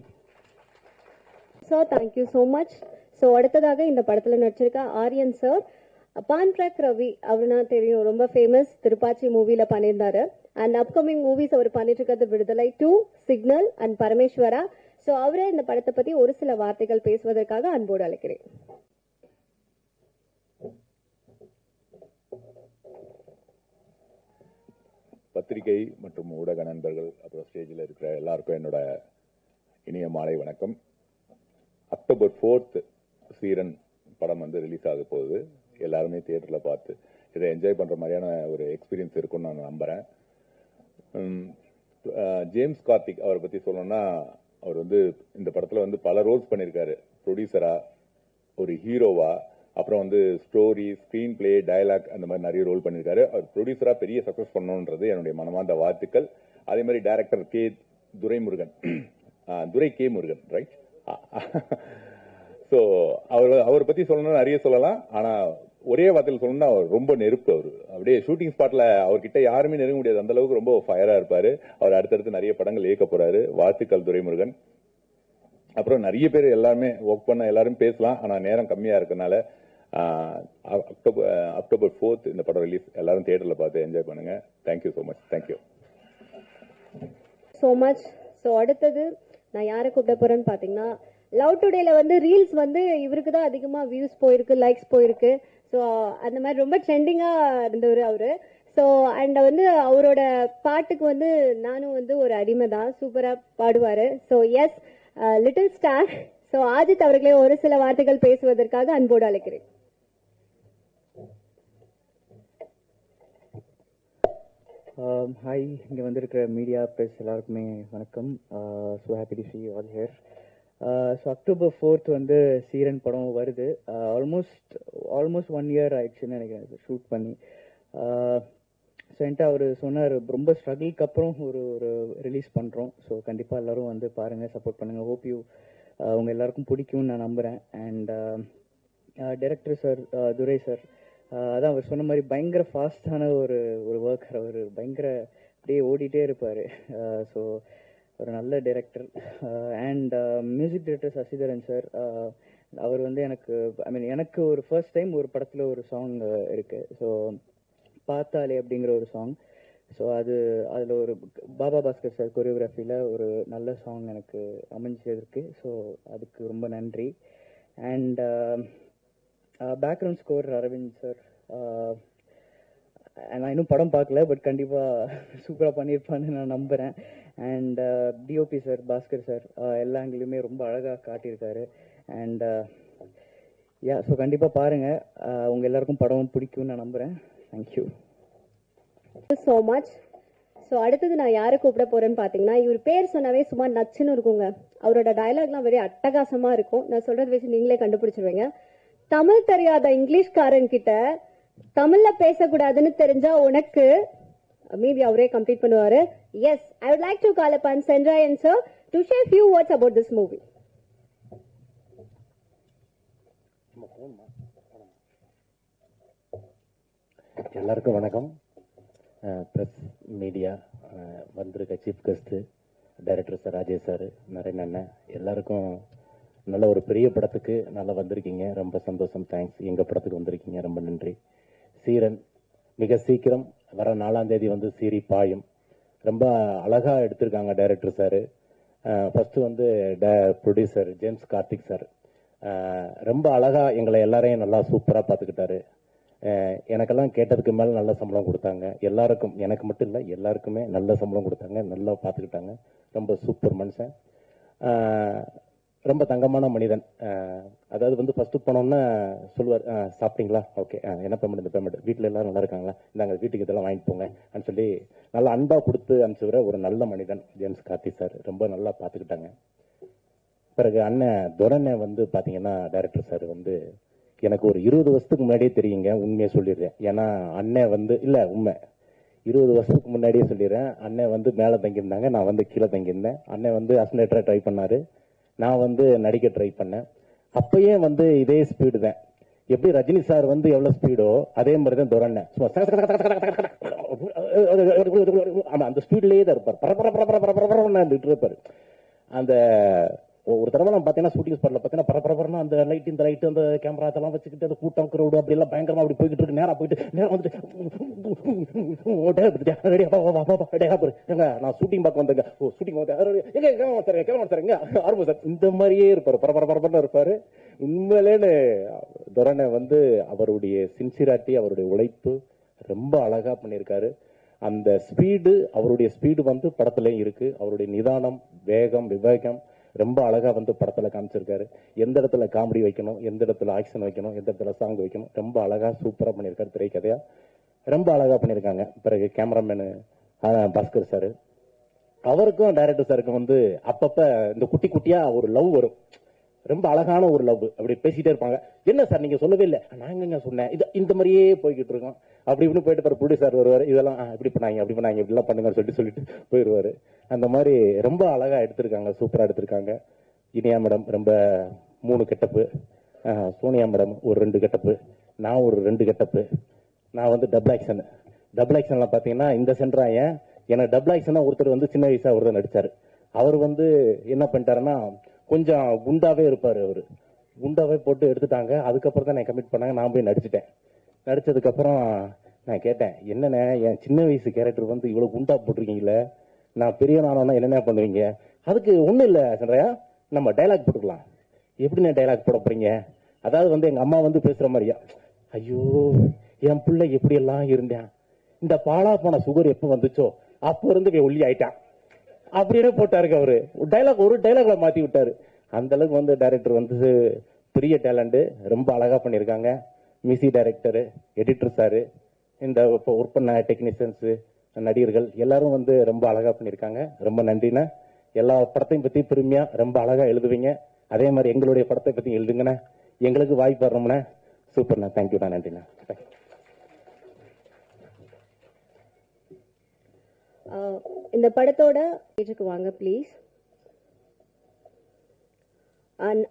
Sir thank you so much. So அடுத்ததாக இந்த படத்தில் நடிச்சிருக்க ஆரியன் சார், பான்ட்ராக் ரவி அவருனா தெரியும், ரொம்ப ஃபேமஸ், திருப்பாச்சி மூவில பண்ணியிருந்தாரு. அண்ட் அப்கமிங் மூவிஸ் அவர் பண்ணிட்டு இருக்கிறது விடுதலை 2, சிக்னல் அண்ட் பரமேஸ்வரா. ஸோ அவரே இந்த படத்தை பத்தி ஒரு சில வார்த்தைகள் பேசுவதற்காக அன்போடு அழைக்கிறேன். பத்திரிகை மற்றும் ஊடக நண்பர்கள், அப்புறம் ஸ்டேஜில் இருக்கிற எல்லாருக்கும் என்னோட இனிய மாலை வணக்கம். அக்டோபர் 4 சீரன் படம் ரிலீஸ் ஆக போகுது. எல்லாருமே தியேட்டரில் பார்த்து இதை என்ஜாய் பண்ணுற மாதிரியான ஒரு எக்ஸ்பீரியன்ஸ் இருக்குன்னு நான் நம்புகிறேன். ஜேம்ஸ் கார்த்திக் அவரை பற்றி சொல்லணும்னா, அவர் இந்த படத்தில் பல ரோல்ஸ் பண்ணியிருக்காரு. ப்ரொடியூசரா, ஒரு ஹீரோவா, அப்புறம் வந்து ஸ்டோரி, ஸ்க்ரீன் பிளே, டயலாக் அந்த மாதிரி நிறைய ரோல் பண்ணியிருக்காரு. அவர் ப்ரொடியூசராக பெரிய சக்ஸஸ் பண்ணணுன்றது என்னுடைய மனமார்ந்த வாழ்த்துக்கள். அதே மாதிரி director Durai K Murugan, right? So அவரை பற்றி சொல்லணும்னு நிறைய சொல்லலாம். ஆனால் ஒரே வார்த்தையில் சொல்லணும்னா அவர் ரொம்ப நெருப்பு. அவர் அப்படியே ஷூட்டிங் ஸ்பாட்ல அவர்கிட்ட யாருமே நெருங்க முடியாது, அந்த அளவுக்கு ரொம்ப ஃபயரா இருப்பாரு. அவர் அடுத்தடுத்து நிறைய படங்கள் இயக்க போறாரு. வாழ்த்துக்கள் துரைமுருகன். அப்புறம் நிறைய பேர் எல்லாருமே ஒர்க் பண்ண எல்லாரும் பேசலாம், ஆனா நேரம் கம்மியா இருக்கனால அக்டோபர் 4 இந்த படம் ரிலீஸ். எல்லாரும் தியேட்டர்ல பார்த்து என்ஜாய் பண்ணுங்க. Thank you so much. Thank you so much. So அடுத்தது நான் யாரை கூப்பிட போறேன்னு பாத்தீங்கன்னா, லவ் டுடேல வந்து ரீல்ஸ் வந்து இவருக்கு தான் அதிகமா வியூஸ் போயிருக்கு, லைக்ஸ் போயிருக்கு. ஸோ அந்த மாதிரி ரொம்ப ட்ரெண்டிங்கா இருந்தவர் அவரு. ஸோ அண்ட் வந்து அவரோட பாட்டுக்கு வந்து நானும் வந்து ஒரு அடிமை தான், சூப்பரா பாடுவாரு. So yes, little star. So Ajith அவர்களே ஒரு சில வார்த்தைகள் பேசுவதற்காக அன்போடு அழைக்கிறேன். ஹாய், இங்கே வந்திருக்கிற மீடியா ப்ரெஸ் எல்லாருக்குமே வணக்கம். So happy to C you all here. So October 4 வந்து சீரன் படம் வருது. ஆல்மோஸ்ட் 1 year ஆயிடுச்சுன்னு நினைக்கிறேன் ஷூட் பண்ணி. ஸோ என்கிட்ட அவர் சொன்னார், ரொம்ப ஸ்ட்ரகிள்க்கு அப்புறம் ஒரு ரிலீஸ் பண்ணுறோம். ஸோ கண்டிப்பாக எல்லோரும் வந்து பாருங்கள், சப்போர்ட் பண்ணுங்கள். ஹோப் யூ உங்கள் எல்லாருக்கும் பிடிக்கும்னு நான் நம்புகிறேன். And director sir, Durai sir, அதான் அவர் சொன்ன மாதிரி பயங்கர ஃபாஸ்டான ஒரு ஒர்க்கர். அவர் பயங்கர அப்படியே ஓடிட்டே இருப்பார். ஸோ ஒரு நல்ல director. And music director Sasidharan sir, அவர் வந்து எனக்கு ஒரு ஃபர்ஸ்ட் டைம் ஒரு படத்தில் ஒரு சாங் இருக்குது. ஸோ பார்த்தாலே அப்படிங்கிற ஒரு சாங். ஸோ அதில் ஒரு பாபா பாஸ்கர் சார் கொரியோகிராஃபியில் ஒரு நல்ல சாங் எனக்கு அமைஞ்சிருக்கு. ஸோ அதுக்கு ரொம்ப நன்றி. And background score Aravind sir. நான் இன்னும் படம் பார்க்கல, பட் கண்டிப்பாக சூப்பராக பண்ணியிருப்பான்னு நான் நம்புகிறேன். And DOP sir, Bhaskar sir, எல்லா ஆங்கிலுமே ரொம்ப அழகாக காட்டியிருக்காரு. அண்ட் ஸோ கண்டிப்பாக பாருங்கள், உங்கள் எல்லாருக்கும் படம் பிடிக்கும்னு நான் நம்புகிறேன். Thank you so much. ஸோ அடுத்தது நான் யாரை கூப்பிட போறேன்னு பார்த்தீங்கன்னா, இவர் பேர் சொன்னாவே சும்மா நச்சுன்னு இருக்குங்க. அவரோட டயலாக்லாம் வெறும் அட்டகாசமா இருக்கும். நான் சொல்றது வச்சு நீங்களே கண்டுபிடிச்சிருவீங்க. தமிழ் தெரியாத இங்கிலீஷ்காரன் கிட்ட தமிழ்ல பேசக்கூடாதுன்னு தெரிஞ்சா உனக்கு மீதி அவரே கம்ப்ளீட் பண்ணுவாரு. Yes, I would like to call upon Sendrayan sir to share few words about this movie. எல்லாருக்கும் வணக்கம். ப்ரெஸ், மீடியா, வந்திருக்க chief guest, director sir, Rajesh sir, Naren அண்ணன், எல்லாருக்கும் நல்ல ஒரு பெரிய படத்துக்கு நல்லா வந்திருக்கீங்க. ரொம்ப சந்தோஷம். தேங்க்ஸ். எங்கள் படத்துக்கு வந்திருக்கீங்க, ரொம்ப நன்றி. சீரன் மிக சீக்கிரம் வர 4ஆம் தேதி வந்து சீரி பாயும். ரொம்ப அழகாக எடுத்திருக்காங்க டைரக்டர் சார். ஃபஸ்ட்டு வந்து ப்ரொடியூசர் ஜேம்ஸ் கார்த்திக் சார் ரொம்ப அழகாக எங்களை எல்லாரையும் நல்லா சூப்பராக பார்த்துக்கிட்டாரு. எனக்கெல்லாம் கேட்டதுக்கு மேலே நல்ல சம்பளம் கொடுத்தாங்க. எல்லாருக்கும், எனக்கு மட்டும் இல்லை, எல்லாருக்குமே நல்ல சம்பளம் கொடுத்தாங்க, நல்லா பார்த்துக்கிட்டாங்க. ரொம்ப சூப்பர் மனுஷன், ரொம்ப தங்கமான மனிதன். அதாவது வந்து ஃபஸ்ட்டு போனோன்னா சொல்லுவார், சாப்பிட்டீங்களா, ஓகே, என்ன பேமெண்ட், இந்த பேமெண்ட், வீட்டில் எல்லாரும் நல்லா இருக்காங்களா, இந்தாங்க வீட்டுக்கு இதெல்லாம் வாங்கிட்டு போங்க அப்படின்னு சொல்லி நல்லா அன்பாக கொடுத்து அனுப்பிச்சுக்கிற ஒரு நல்ல மனிதன் ஜேம்ஸ் கார்த்திக் சார். ரொம்ப நல்லா பார்த்துக்கிட்டாங்க. பிறகு அண்ணன் துரண்ணை வந்து பார்த்தீங்கன்னா, டைரக்டர் சார் வந்து எனக்கு ஒரு 20 வருஷத்துக்கு முன்னாடியே தெரியுங்க, உண்மையை சொல்லிடுறேன். ஏன்னா அண்ணன் வந்து இல்லை, உண்மை 20 வருஷத்துக்கு முன்னாடியே சொல்லிடுறேன். அண்ணன் வந்து மேலே தங்கியிருந்தாங்க, நான் வந்து கீழே தங்கியிருந்தேன். அண்ணன் வந்து அசினேட்டராக ட்ரை பண்ணார், நான் வந்து நடிக்க ட்ரை பண்ணேன். அப்பயே வந்து இதே ஸ்பீடு தான். எப்படி ரஜினி சார் வந்து எவ்வளோ ஸ்பீடோ அதே மாதிரி தான் துரண்ணன். அந்த ஸ்பீட்லேயே தான் இருப்பார், பரபரப்பரப்பரப்பரப்பரன்னு இருப்பார். அந்த ஒரு தடவை நான் பார்த்தீங்கன்னா ஷூட்டிங் ஸ்பாட்ல பார்த்தீங்கன்னா பரபரப்பரனா அந்த லைட், இந்த லைட்டு, அந்த கேமரா அதெல்லாம் வச்சுக்கிட்டு அந்த கூட்டம் க்ரௌடு அப்படி எல்லாம் பயங்கரமா அப்படி போய்கிட்டு இருக்கு. நேரம் போயிட்டு நேரம் வந்துட்டு நான் ஷூட்டிங் பார்க்க வந்தேங்க, ஓ ஷூட்டிங் எங்க ஆர்வம் சார், இந்த மாதிரியே இருப்பாரு, பரபரப்பரப்பரன்னு இருப்பாரு. உண்மையிலேன்னு துரண்ணை வந்து அவருடைய சின்சியாரிட்டி, அவருடைய உழைப்பு ரொம்ப அழகா பண்ணியிருக்காரு. அந்த ஸ்பீடு, அவருடைய ஸ்பீடு வந்து படத்துலயும் இருக்கு. அவருடைய நிதானம், வேகம், விவேகம் ரொம்ப அழகா வந்து படத்துல காமிச்சிருக்காரு. எந்த இடத்துல காமெடி வைக்கணும், எந்த இடத்துல ஆக்ஷன் வைக்கணும், எந்த இடத்துல சாங் வைக்கணும், ரொம்ப அழகா சூப்பரா பண்ணியிருக்காரு. திரைக்கதையா ரொம்ப அழகா பண்ணியிருக்காங்க. பிறகு கேமராமேனு பாஸ்கர் சார், அவருக்கும் டைரக்டர் சாருக்கும் வந்து அப்பப்ப இந்த குட்டி குட்டியா ஒரு லவ் வரும். ரொம்ப அழகான ஒரு லவ். அப்படி பேசிட்டே இருப்பாங்க. என்ன சார் நீங்க சொல்லவே இல்லை, நான் எங்க சொன்னேன், இது இந்த மாதிரியே போய்கிட்டு இருக்கோம். அப்படி இப்படின்னு போயிட்டு பாரு ப்ரொடியூசர் வருவார், இதெல்லாம் இப்படி பண்ணாங்க அப்படி பண்ணாங்க இப்படிலாம் பண்ணுங்கன்னு சொல்லிட்டு போயிடுவாரு. அந்த மாதிரி ரொம்ப அழகா எடுத்திருக்காங்க, சூப்பரா எடுத்திருக்காங்க. இனியா மேடம் ரொம்ப 3 கெட்டப்பு, சோனியா மேடம் ஒரு 2 கெட்டப்பு, நான் ஒரு 2 கெட்டப்பு. நான் வந்து டபுள் ஆக்ஷன்ல பாத்தீங்கன்னா இந்த சென்ட்ராயன் எனக்கு டபுள் ஆக்ஷனா ஒருத்தர் வந்து சின்ன வயசா ஒருத்தர் நடிச்சாரு. அவர் வந்து என்ன பண்ணிட்டாருன்னா கொஞ்சம் குண்டாவே இருப்பாரு. அவரு குண்டாவே போட்டு எடுத்துட்டாங்க. அதுக்கப்புறம் தான் நான் கமிட் பண்ணாங்க. நான் போய் நடிச்சிட்டேன். நடிச்சதுக்கு அப்புறம் நான் கேட்டேன், என்னண்ணே என் சின்ன வயசு கேரக்டர் வந்து இவ்வளவு குண்டா போட்டிருக்கீங்களே, நான் பெரியவனானோன்னா என்னென்ன பண்ணுவீங்க? அதுக்கு ஒண்ணும் இல்ல சந்திரயா, நம்ம டைலாக் போட்டுக்கலாம். எப்படிண்ணே டைலாக் போட போறீங்க? அதாவது வந்து எங்க அம்மா வந்து பேசுற மாதிரியா, ஐயோ என் பிள்ளை எப்படி எல்லாம் இருந்தேன், இந்த பாலா போன சுகர் எப்ப வந்துச்சோ அப்ப இருந்து ஒல்லி ஆயிட்டான் அப்படின்னு போட்டாருக்கு. அவரு ஒரு டைலாக்ல மாத்தி விட்டாரு. அந்த அளவுக்கு வந்து டைரக்டர் வந்து பெரிய டேலண்ட், ரொம்ப அழகா பண்ணியிருக்காங்க. மியூசிக் டைரக்டர், எடிட்டர் சாரு, இந்த இப்போ ஒர்க் பண்ண டெக்னீஷியன்ஸ், நடிகர்கள் எல்லாரும் வந்து ரொம்ப அழகா பண்ணியிருக்காங்க. ரொம்ப நன்றிண்ணா. எல்லா படத்தையும் பத்தி பெருமையா ரொம்ப அழகா எழுதுவீங்க. அதே மாதிரி எங்களுடைய படத்தை பத்தி எழுதுங்கண்ணா. எங்களுக்கு வாய்ப்பு வரணும்ண்ணா. சூப்பர்ண்ணா, தேங்க்யூண்ணா, நன்றிண்ணா. இந்த படத்தோட பேஜுக்கு வாங்க ப்ளீஸ்.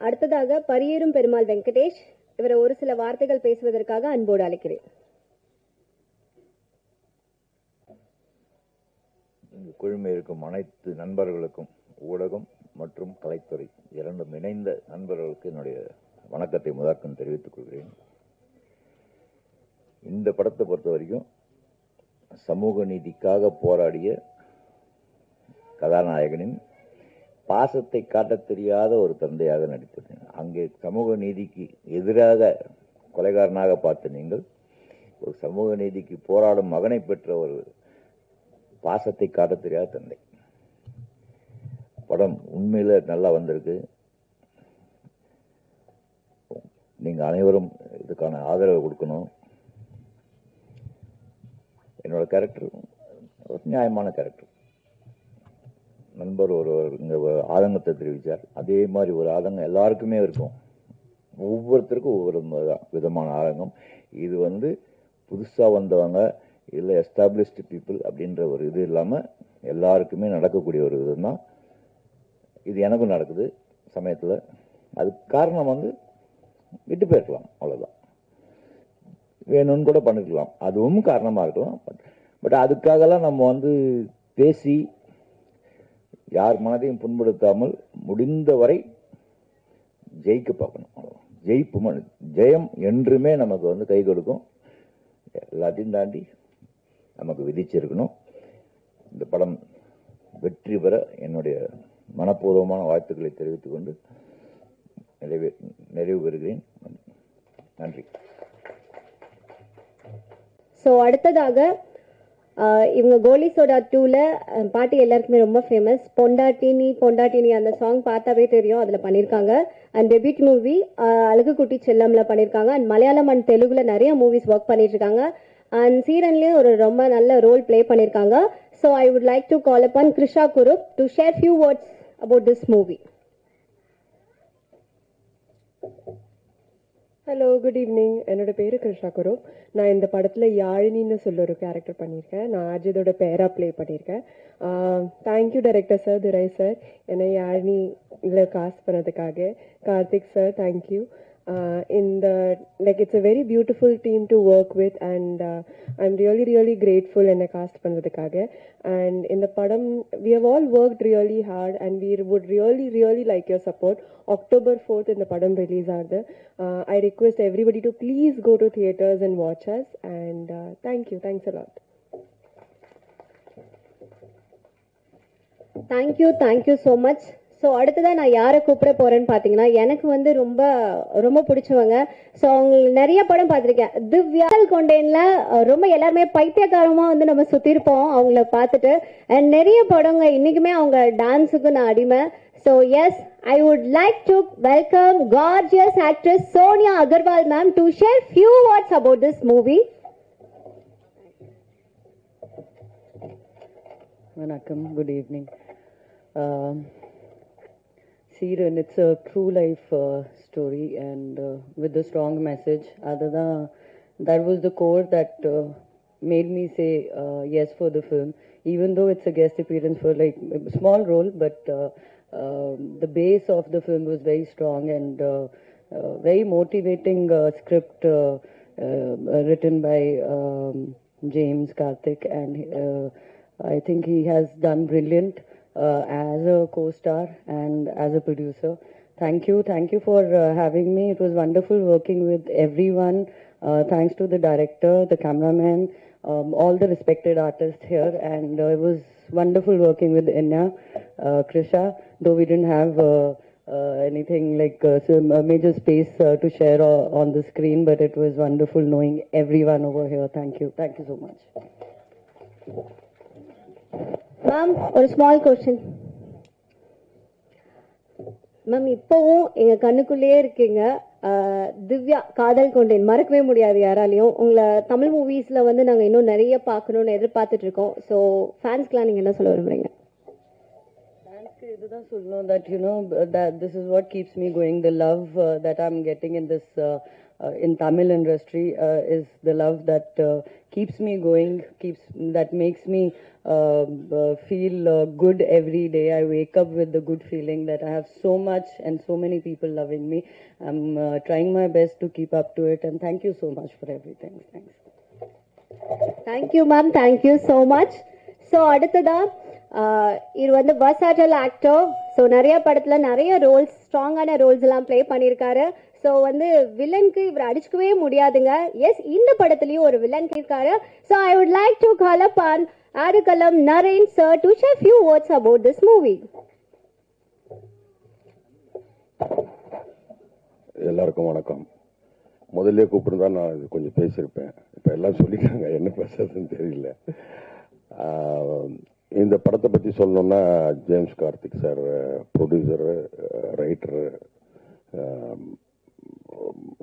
அடுத்ததாக பரியேறும் பெருமாள் வெங்கடேஷ், இவரை ஒரு சில வார்த்தைகள் பேசுவதற்காக அன்போடு அழைக்கிறேன். குழுமை இருக்கும் அனைத்து நண்பர்களுக்கும், ஊடகம் மற்றும் கலைத்துறை இரண்டும் இணைந்த நண்பர்களுக்கு என்னுடைய வணக்கத்தை முதற்கண் தெரிவித்துக் கொள்கிறேன். இந்த படத்தை பொறுத்த வரைக்கும் சமூக நீதிக்காக போராடிய கதாநாயகனின் பாசத்தை காட்டத் தெரியாத ஒரு தந்தையாக நடித்தது. அங்கே சமூக நீதிக்கு எதிராக கொலைகாரனாக பார்த்த நீங்கள் ஒரு சமூக நீதிக்கு போராடும் மகனை பெற்ற ஒரு பாசத்தை காட்ட தெரியாத தந்தை. படம் உண்மையில நல்லா வந்திருக்கு. நீங்க அனைவரும் இதுக்கான ஆதரவு கொடுக்கணும். என்னோட கேரக்டர் ஒரு நியாயமான கேரக்டர். நண்பர் ஒருவர் இங்க ஆதங்கத்தை தெரிவித்தார். அதே மாதிரி ஒரு ஆதங்கம் எல்லாருக்குமே இருக்கும். ஒவ்வொருத்தருக்கும் ஒவ்வொரு விதமான ஆதங்கம். இது வந்து புதுசா வந்தவங்க இல்ல எஸ்டாப்ளிஷ்டு பீப்புள் அப்படின்ற ஒரு இது இல்லாம எல்லாருக்குமே நடக்கக்கூடிய ஒரு இதுதான். இது எனக்கும் நடக்குது சமயத்துல. அதுக்கு காரணம் வந்து விட்டு போயிருக்கலாம், அவ்வளவுதான். வேணும்னு கூட பண்ணிருக்கலாம், அதுவும் காரணமா இருக்கலாம். பட் அதுக்காகலாம் நம்ம வந்து பேசி யார் மனதையும் புண்படுத்தாமல் முடிந்த வரை ஜெயிக்க பார்க்கணும். ஜெயம் என்றுமே நமக்கு வந்து கை கொடுக்கும். எல்லாத்தையும் தாண்டி நமக்கு விதிச்சிருக்கணும். இந்த படம் வெற்றி பெற என்னுடைய மனப்பூர்வமான வாழ்த்துக்களை தெரிவித்துக் கொண்டு நிறைவு பெறுகிறேன். நன்றி. ஸோ அடுத்ததாக இவங்க கோலி சோடா 2ல பாட்டு எல்லாருக்குமே ரொம்ப ஃபேமஸ். பொண்டாட்டினி அந்த சாங் பார்த்தாவே தெரியும், அதில் பண்ணியிருக்காங்க. அண்ட் டெபியூட் மூவி அழகுக்குட்டி செல்லம்ல பண்ணியிருக்காங்க. அண்ட் மலையாளம் அண்ட் தெலுங்குல நிறைய மூவிஸ் ஒர்க் பண்ணிட்டு இருக்காங்க. அண்ட் சீரன்லேயும் ஒரு ரொம்ப நல்ல ரோல் பிளே பண்ணியிருக்காங்க. So I would like to call upon Krisha Kurup to share few words about this movie. Hello, good evening. என்னோட பேரு கிருஷ்ணா குரூப். நான் இந்த படத்துல யாழினின்னு சொல்ல ஒரு கேரக்டர் பண்ணியிருக்கேன். நான் அஜிதோட பேரா பிளே பண்ணியிருக்கேன். Thank you director sir, Durai sir, என்னை யாழினி இதில் காஸ்ட் பண்ணதுக்காக. Karthik sir, thank you. it's a very beautiful team to work with, and I'm really grateful என்னை காஸ்ட் பண்ணதுக்காக. And in the padam we have all worked really hard, and we would really like your support. October 4th in the padam release ஆகுது. I request everybody to please go to theaters and watch us, and thanks a lot. Thank you so much. So அடுத்ததான் நான் யாரை கூப்பிட போறேன்னு பார்த்தீங்கன்னா, எனக்கு வந்து ரொம்ப ரொம்ப பிடிச்சவங்க. ஸோ அவங்க நிறைய படம் பார்த்துருக்கேன். திவ்யால் கொண்டேன்ல ரொம்ப எல்லாருமே பைத்தியக்காரமாக வந்து நம்ம சுற்றிருப்போம் அவங்கள பார்த்துட்டு. அண்ட் நிறைய படங்க இன்னைக்குமே அவங்க டான்ஸுக்கு நான் அடிமை. So yes, I would like to welcome gorgeous actress Sonia Agarwal ma'am to share few words about this movie. வணக்கம், good evening. Siren, it's a true life story and with a strong message. That was the core that made me say yes for the film. Even though it's a guest appearance for like a small role, but the base of the film was very strong and very motivating script written by James Karthik, and I think he has done brilliant as a co-star and as a producer. Thank you for having me. It was wonderful working with everyone. Thanks to the director, the cameraman, all the respected artists here, and it was wonderful working with Enya, Krisha, though we didn't have anything like some major space to share on the screen, but it was wonderful knowing everyone over here. Thank you so much. Ma'am ஒரு small question. Ma'am இப்போவும் எங்க கண்ணுக்குள்ளேயே இருக்கீங்க. திவ்யா காதல் கொண்டேன் மறக்கவே முடியாது யாராலையும். உங்களை தமிழ் மூவிஸ்ல வந்து நாங்க இன்னும் நிறைய பார்க்கணும்னு எதிர்பார்த்துட்டு இருக்கோம். ஸோ ஃபேன்ஸ்க்குலாம் நீங்க என்ன சொல்ல விரும்புறீங்க? இதுதான் சொல்லணும் that you know that this is what keeps me going. The love that I'm getting in this in Tamil industry is the love that keeps me going, that makes me feel good every day. I wake up with the good feeling that I have so much and so many people loving me. I'm trying my best to keep up to it, and thank you so much for everything. Thanks. Thank you ma'am, thank you so much. So அடுத்ததா இது வந்து versatile actor. So நிறைய படத்துல நிறைய Rolle's, ஸ்ட்ராங்கான Rolle's எல்லாம் play பண்ணியிருக்காரு. So வந்து வில்லனுக்கு இவர் அடிச்சுக்கவே முடியாதுங்க. எஸ், இந்த படத்துலயும் ஒரு வில்லன் இருக்காரு. So I would like to call upon Aadukalam Naren sir to share few words about this movie. எல்லாருக்கும் வணக்கம். முதல்ல கூப்பிட்டுருந்தா நான் இது கொஞ்சம் பேசியிருப்பேன். இப்போ எல்லாம் சொல்லிட்டாங்க, என்ன பேசுறதுன்னு தெரியல. இந்த படத்தை பற்றி சொல்லணும்னா James Karthik sir producer, writer,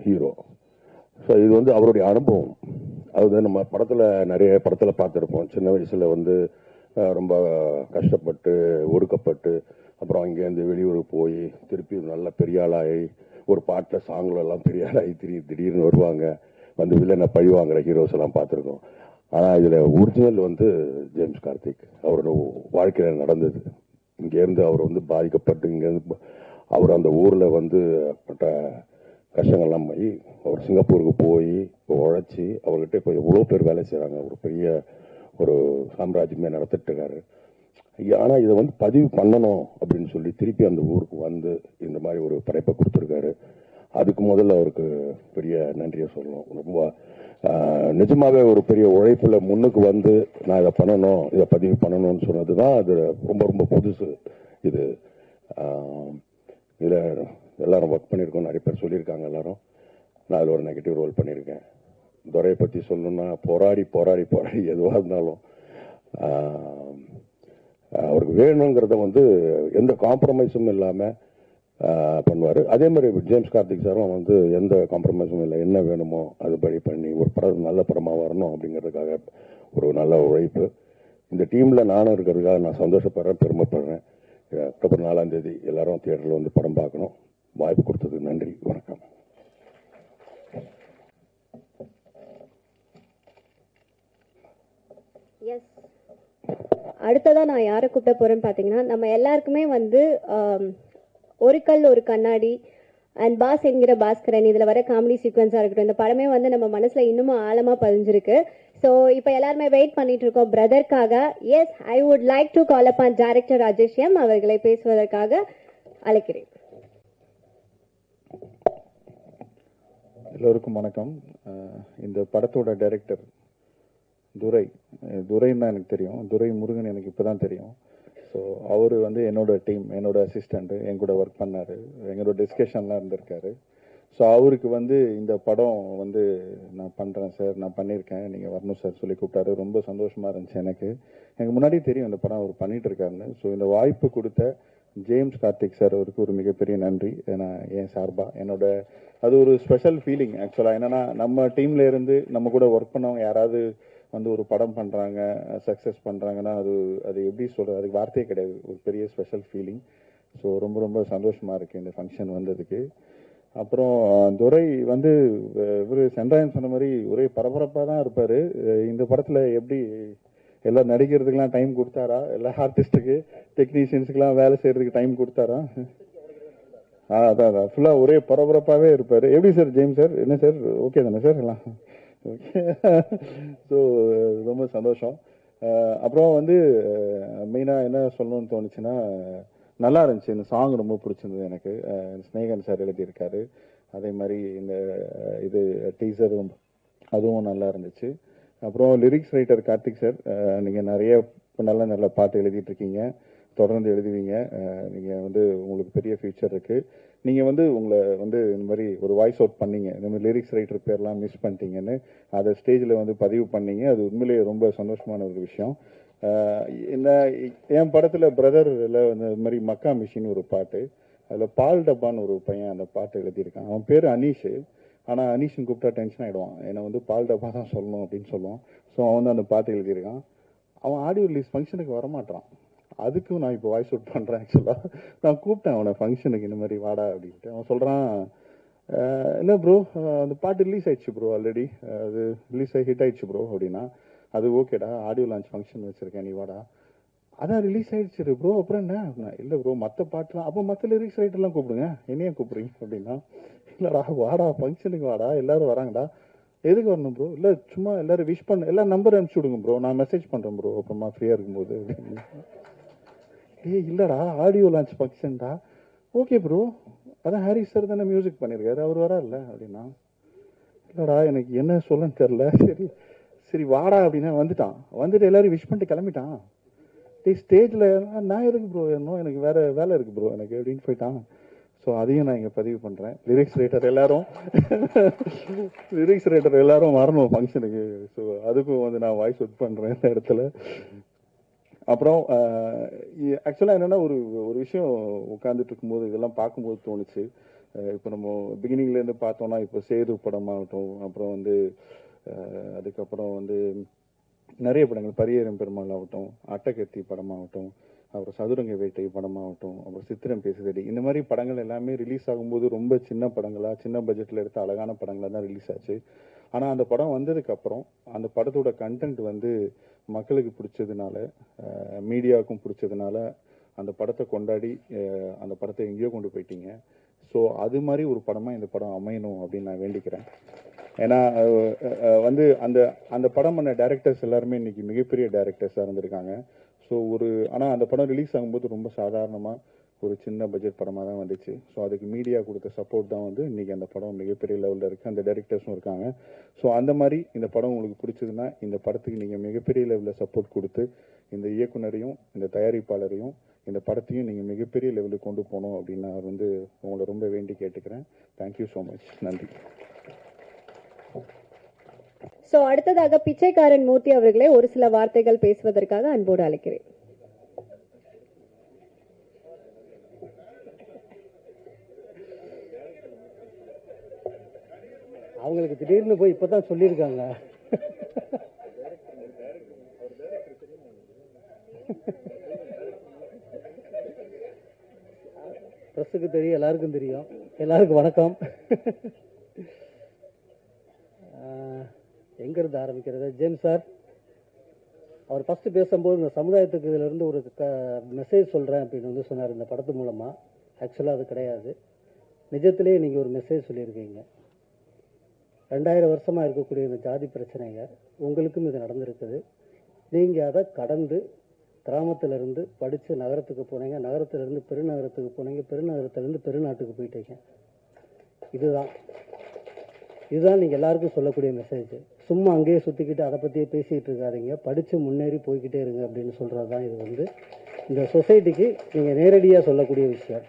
hero. So இது வந்து அவருடைய அனுபவம். அது நம்ம படத்தில் நிறைய படத்தில் பார்த்துருப்போம். சின்ன வயசில் வந்து ரொம்ப கஷ்டப்பட்டு ஒடுக்கப்பட்டு அப்புறம் இங்கேருந்து வெளியூருக்கு போய் திருப்பி நல்ல பெரிய ஆளாகி ஒரு பாட்டில் சாங்கிலெல்லாம் பெரிய ஆளாகி திடீர்னு வருவாங்க, வந்து வில்லனை பழி வாங்குற ஹீரோஸ் எல்லாம் பார்த்துருக்கோம். ஆனால் இதில் ஒரிஜினல் வந்து ஜேம்ஸ் கார்த்திக் அவரோட வாழ்க்கையில் நடந்தது. இங்கேருந்து அவர் வந்து பாதிக்கப்பட்டு இங்கேருந்து அவர் அந்த ஊரில் வந்து பட்ட கஷ்டங்கள்லாம் போய் அவர் சிங்கப்பூருக்கு போய் இப்போ உழைச்சி அவர்கிட்ட இப்போ எவ்வளோ பேர் வேலை செய்கிறாங்க. ஒரு பெரிய ஒரு சாம்ராஜ்யமே நடத்திட்டு இருக்காரு. ஆனால் இதை வந்து பதிவு பண்ணணும் அப்படின்னு சொல்லி திருப்பி அந்த ஊருக்கு வந்து இந்த மாதிரி ஒரு படைப்பை கொடுத்துருக்காரு. அதுக்கு முதல்ல அவருக்கு பெரிய நன்றியை சொல்லணும். ரொம்ப நிஜமாவே ஒரு பெரிய உழைப்புல முன்னுக்கு வந்து நான் இதை பண்ணணும், இதை பதிவு பண்ணணும்னு சொன்னது தான் அது ரொம்ப ரொம்ப புதுசு. இது இதில் எல்லாரும் ஒர்க் பண்ணியிருக்கோம், நிறைய பேர் சொல்லியிருக்காங்க எல்லாரும். நான் அதில் ஒரு நெகட்டிவ் ரோல் பண்ணியிருக்கேன். துரையை பற்றி சொல்லணும்னா போராடி போராடி போராடி எதுவாக இருந்தாலும் அவருக்கு வேணுங்கிறத வந்து எந்த காம்ப்ரமைஸும் இல்லாமல் பண்ணுவார். அதே மாதிரி ஜேம்ஸ் கார்த்திக் சாரும் வந்து எந்த காம்ப்ரமைஸும் இல்லை, என்ன வேணுமோ அதுபடி பண்ணி ஒரு படம் நல்ல படமாக வரணும் அப்படிங்கிறதுக்காக ஒரு நல்ல உழைப்பு. இந்த டீமில் நானும் இருக்கிறதுக்காக நான் சந்தோஷப்படுறேன், பெருமைப்படுறேன். அக்டோபர் 4ஆம் தேதி எல்லாரும் தியேட்டரில் வந்து படம் பார்க்கணும். வாய்ப்பு கொடுத்ததுக்கு நன்றி, வணக்கம். எஸ், அடுத்ததான் நான் யாரை கூப்பிட போறேன்னு பார்த்தீங்கன்னா, நம்ம எல்லாருக்குமே வந்து ஒரு கல் ஒரு கண்ணாடி அண்ட் பாஸ் என்கிற பாஸ்கரன் இதில் வர காமெடி சீக்வன்ஸாக இருக்கட்டும், இந்த படமே வந்து நம்ம மனசில் இன்னமும் ஆழமாக பதிஞ்சிருக்கு. ஸோ இப்போ எல்லாருமே வெயிட் பண்ணிட்டு இருக்கோம் பிரதர்க்காக. Yes, I would like to call upon director Rajesh M அவர்களை பேசுவதற்காக அழைக்கிறேன். எல்லோருக்கும் வணக்கம். இந்த படத்தோட டைரக்டர் துரைன்னு தான் எனக்கு தெரியும். துரை முருகன் எனக்கு இப்போ தான் தெரியும். ஸோ அவர் வந்து என்னோட டீம், என்னோட அசிஸ்டண்ட்டு, என் கூட ஒர்க் பண்ணார், எங்களோட டிஸ்கஷன்லாம் இருந்திருக்காரு. ஸோ அவருக்கு வந்து இந்த படம் வந்து நான் பண்ணுறேன் சார், நான் பண்ணியிருக்கேன், நீங்கள் வரணும் சார் சொல்லி கூப்பிட்டாரு. ரொம்ப சந்தோஷமாக இருந்துச்சு எனக்கு முன்னாடி தெரியும் இந்த படம் அவர் பண்ணிட்டு இருக்காருன்னு. ஸோ இந்த வாய்ப்பு கொடுத்த ஜேம்ஸ் கார்த்திக் சார் அவருக்கு ஒரு மிகப்பெரிய நன்றி. ஏன்னா என் சார்பாக என்னோட அது ஒரு ஸ்பெஷல் ஃபீலிங் ஆக்சுவலாக. என்னென்னா நம்ம டீமில் இருந்து நம்ம கூட ஒர்க் பண்ணவங்க யாராவது வந்து ஒரு படம் பண்ணுறாங்க, சக்ஸஸ் பண்ணுறாங்கன்னா அது எப்படி சொல்கிறது, அதுக்கு வார்த்தையே கிடையாது. ஒரு பெரிய ஸ்பெஷல் ஃபீலிங். ஸோ ரொம்ப ரொம்ப சந்தோஷமாக இருக்குது இந்த ஃபங்க்ஷன் வந்ததுக்கு. அப்புறம் துரை வந்து இவர் சென்றாயன் சொன்ன மாதிரி ஒரே பரபரப்பாக தான் இருப்பார். இந்த படத்தில் எப்படி எல்லாம் நடிக்கிறதுக்கெலாம் டைம் கொடுத்தாரா, எல்லா ஆர்டிஸ்ட்டுக்கு டெக்னீஷியன்ஸுக்கெலாம் வேலை செய்கிறதுக்கு டைம் கொடுத்தாரா? அதான் ஃபுல்லாக ஒரே பரபரப்பாகவே இருப்பார். எப்படி சார் ஜெயிம் சார், என்ன சார் ஓகே தானே சார் எல்லாம்? ஓகே. ஸோ ரொம்ப சந்தோஷம். அப்புறம் வந்து மெயினாக என்ன சொல்லணும்னு தோணுச்சுன்னா, நல்லா இருந்துச்சு இந்த சாங், ரொம்ப பிடிச்சிருந்தது எனக்கு. ஸ்னேகன் சார் எழுதியிருக்காரு. அதே மாதிரி இந்த இது டீசரும் அதுவும் நல்லா இருந்துச்சு. அப்புறம் லிரிக்ஸ் ரைட்டர் கார்த்திக் சார், நீங்கள் நிறைய நல்ல நல்ல பாட்டு எழுதிட்டு இருக்கீங்க, தொடர்ந்து எழுதுவீங்க. நீங்கள் வந்து உங்களுக்கு பெரிய ஃபியூச்சர் இருக்குது. நீங்கள் வந்து உங்களை வந்து இந்த மாதிரி ஒரு வாய்ஸ் அவுட் பண்ணீங்க, இந்த மாதிரி லிரிக்ஸ் ரைட்டர் பேர்லாம் மிஸ் பண்ணிட்டீங்கன்னு அதை ஸ்டேஜில் வந்து பதிவு பண்ணீங்க. அது உண்மையிலேயே ரொம்ப சந்தோஷமான ஒரு விஷயம். என் படத்தில் பிரதரில் இந்த மாதிரி மக்கா மிஷின் ஒரு பாட்டு, அதில் பால் டப்பான்னு ஒரு பையன் அந்த பாட்டு எழுதியிருக்கான். அவன் பேர் அனீஷ். ஆனால் அனீஷன் கூப்பிட்டா டென்ஷன் ஆகிடுவான், என்னை வந்து பால் டப்பா தான் சொல்லணும் அப்படின்னு சொல்லுவான். ஸோ அவன் வந்து அந்த பாட்டு எழுதியிருக்கான். அவன் ஆடியோ ரிலீஸ் ஃபங்க்ஷனுக்கு வரமாட்டான். அதுக்கும் நான் இப்போ வாய்ஸ் அவுட் பண்ணுறேன். ஆக்சுவலாக நான் கூப்பிட்டேன் அவனை ஃபங்க்ஷனுக்கு, இந்த மாதிரி வாடா அப்படின்ட்டு. அவன் சொல்கிறான், இல்லை ப்ரோ அந்த பாட்டு ரிலீஸ் ஆயிடுச்சு ப்ரோ, ஆல்ரெடி அது ரிலீஸ் ஆகி ஹிட் ஆயிடுச்சு ப்ரோ அப்படின்னா. அது ஓகேடா, ஆடியோ லான்ச் ஃபங்க்ஷன் வச்சுருக்கேன், நீ வாடா. அதான் ரிலீஸ் ஆயிடுச்சு ப்ரோ, அப்புறம் என்ன? இல்லை ப்ரோ மற்ற பாட்டுலாம், அப்போ மற்ற லிரிக்ஸ் ரைட்டர்லாம் கூப்பிடுங்க, என்னையே கூப்பிடுறீங்க அப்படின்னா. இல்லைடா வாடா ஃபங்க்ஷனுக்கு வாடா, எல்லாரும் வராங்கடா. எதுக்கு வரணும் ப்ரோ? இல்லை சும்மா எல்லாரும் விஷ் பண்ண, எல்லாம் நம்பர் அனுப்பிச்சி விடுங்க ப்ரோ, நான் மெசேஜ் பண்ணுறேன் ப்ரோ அப்புறமா ஃப்ரீயாக இருக்கும்போது அப்படின்னு. இல்லைடா ஆடியோ லான்ச் ஃபங்க்ஷன்டா. ஓகே ப்ரோ, அதான் ஹாரிஸ் சார் தானே மியூசிக் பண்ணியிருக்காரு, அவர் வரல அப்படின்னா. இல்லைடா எனக்கு என்ன சொல்லன்னு தெரில. சரி சரி வாடா அப்படின்னா வந்துட்டான். வந்துட்டு எல்லாரும் விஷ் பண்ணிட்டு கிளம்பிட்டான். ஸ்டேஜில் நான் எதுக்கு ப்ரோ ஏறணும், எனக்கு வேற வேலை இருக்கு ப்ரோ எனக்கு அப்படின்னு போயிட்டான். ஸோ அதையும் நான் இங்கே பதிவு பண்ணுறேன். லிரிக்ஸ் ரைட்டர் எல்லாரும் வரணும் ஃபங்க்ஷனுக்கு. ஸோ அதுக்கும் வந்து நான் வாய்ஸ் அவுட் பண்ணுறேன் இந்த இடத்துல. அப்புறம் ஆக்சுவலாக என்னென்னா ஒரு ஒரு விஷயம் உட்காந்துட்டு இருக்கும்போது இதெல்லாம் பார்க்கும்போது தோணுச்சு. இப்போ நம்ம பிகினிங்லேருந்து பார்த்தோம்னா, இப்போ சேது படமாகட்டும், அப்புறம் வந்து அதுக்கப்புறம் வந்து நிறைய படங்கள், பரியேறும் பெருமாள் ஆகட்டும், அட்டகத்தி படமாகட்டும், அப்புறம் சதுரங்க வேட்டை படமாகட்டும், அப்புறம் சித்திரம் பேசுதடி, இந்த மாதிரி படங்கள் எல்லாமே ரிலீஸ் ஆகும்போது ரொம்ப சின்ன படங்களாக, சின்ன பட்ஜெட்டில் எடுத்த அழகான படங்களாக தான் ரிலீஸ் ஆச்சு. ஆனால் அந்த படம் வந்ததுக்கப்புறம் அந்த படத்தோட கண்டென்ட் வந்து மக்களுக்கு பிடிச்சதுனால, மீடியாவுக்கும் பிடிச்சதுனால அந்த படத்தை கொண்டாடி அந்த படத்தை எங்கேயோ கொண்டு போயிட்டீங்க. ஸோ அது மாதிரி ஒரு படமாக இந்த படம் அமையணும் அப்படின்னு நான் வேண்டிக்கிறேன். ஏன்னா வந்து அந்த அந்த படம் பண்ண டைரக்டர்ஸ் எல்லாருமே இன்னைக்கு மிகப்பெரிய டைரக்டர்ஸாக இருந்திருக்காங்க. ஸோ ஆனால் அந்த படம் ரிலீஸ் ஆகும்போது ரொம்ப சாதாரணமாக ஒரு சின்ன பட்ஜெட் படமாக தான் வந்துச்சு. ஸோ அதுக்கு மீடியா கொடுத்த சப்போர்ட் தான் வந்து இன்னைக்கு அந்த படம் மிகப்பெரிய லெவலில் இருக்குது, அந்த டைரக்டர்ஸும் இருக்காங்க. ஸோ அந்த மாதிரி இந்த படம் உங்களுக்கு பிடிச்சதுன்னா இந்த படத்துக்கு நீங்கள் மிகப்பெரிய லெவலில் சப்போர்ட் கொடுத்து இந்த இயக்குனரையும் இந்த தயாரிப்பாளரையும் இந்த படத்தையும் நீங்கள் மிகப்பெரிய லெவலுக்கு கொண்டு போகணும் அப்படின்னு நான் வந்து உங்களை ரொம்ப வேண்டி கேட்டுக்கிறேன். Thank you so much. நன்றி. சோ அடுத்ததாக பிச்சைக்காரன் மூர்த்தி அவர்களே ஒரு சில வார்த்தைகள் பேசுவதற்காக அன்போடு அழைக்கிறேன். அவங்களுக்கு திடீர்னு போய் இப்பதான் சொல்லியிருக்காங்க. பிரஸுக்கு தெரியும், எல்லாருக்கும் தெரியும். எல்லாருக்கும் வணக்கம். எங்க இருந்து ஆரம்பிக்கிறது? ஜேம்ஸ் சார் அவர் ஃபர்ஸ்ட் பேசும்போது இந்த சமுதாயத்துக்கு இதுல இருந்து ஒரு மெசேஜ் சொல்றேன் அப்படின்னு வந்து சொன்னார் இந்த படத்து மூலமா. ஆக்சுவலா அது கிடையாது, நிஜத்திலேயே நீங்க ஒரு மெசேஜ் சொல்லியிருக்கீங்க. 2000 வருஷமா இருக்கக்கூடிய இந்த ஜாதி பிரச்சனைங்க உங்களுக்கும் இது நடந்திருக்குது. நீங்க அதை கடந்து கிராமத்திலிருந்து படிச்சு நகரத்துக்கு போனீங்க, நகரத்திலிருந்து பெருநகரத்துக்கு போனீங்க, பெருநகரத்திலிருந்து பெருநாட்டுக்கு போயிட்டீங்க. இதுதான் நீங்க எல்லாருக்கும் சொல்லக்கூடிய மெசேஜ். சும்மா அங்கேயே சுத்திக்கிட்டு அதை பத்தியே பேசிக்கிட்டு இருக்காதீங்க, படிச்சு முன்னேறி போய்கிட்டே இருங்க அப்படின்னு சொல்றதுதான் இது வந்து இந்த சொசைட்டிக்கு நீங்க நேரடியா சொல்லக்கூடிய விஷயம்.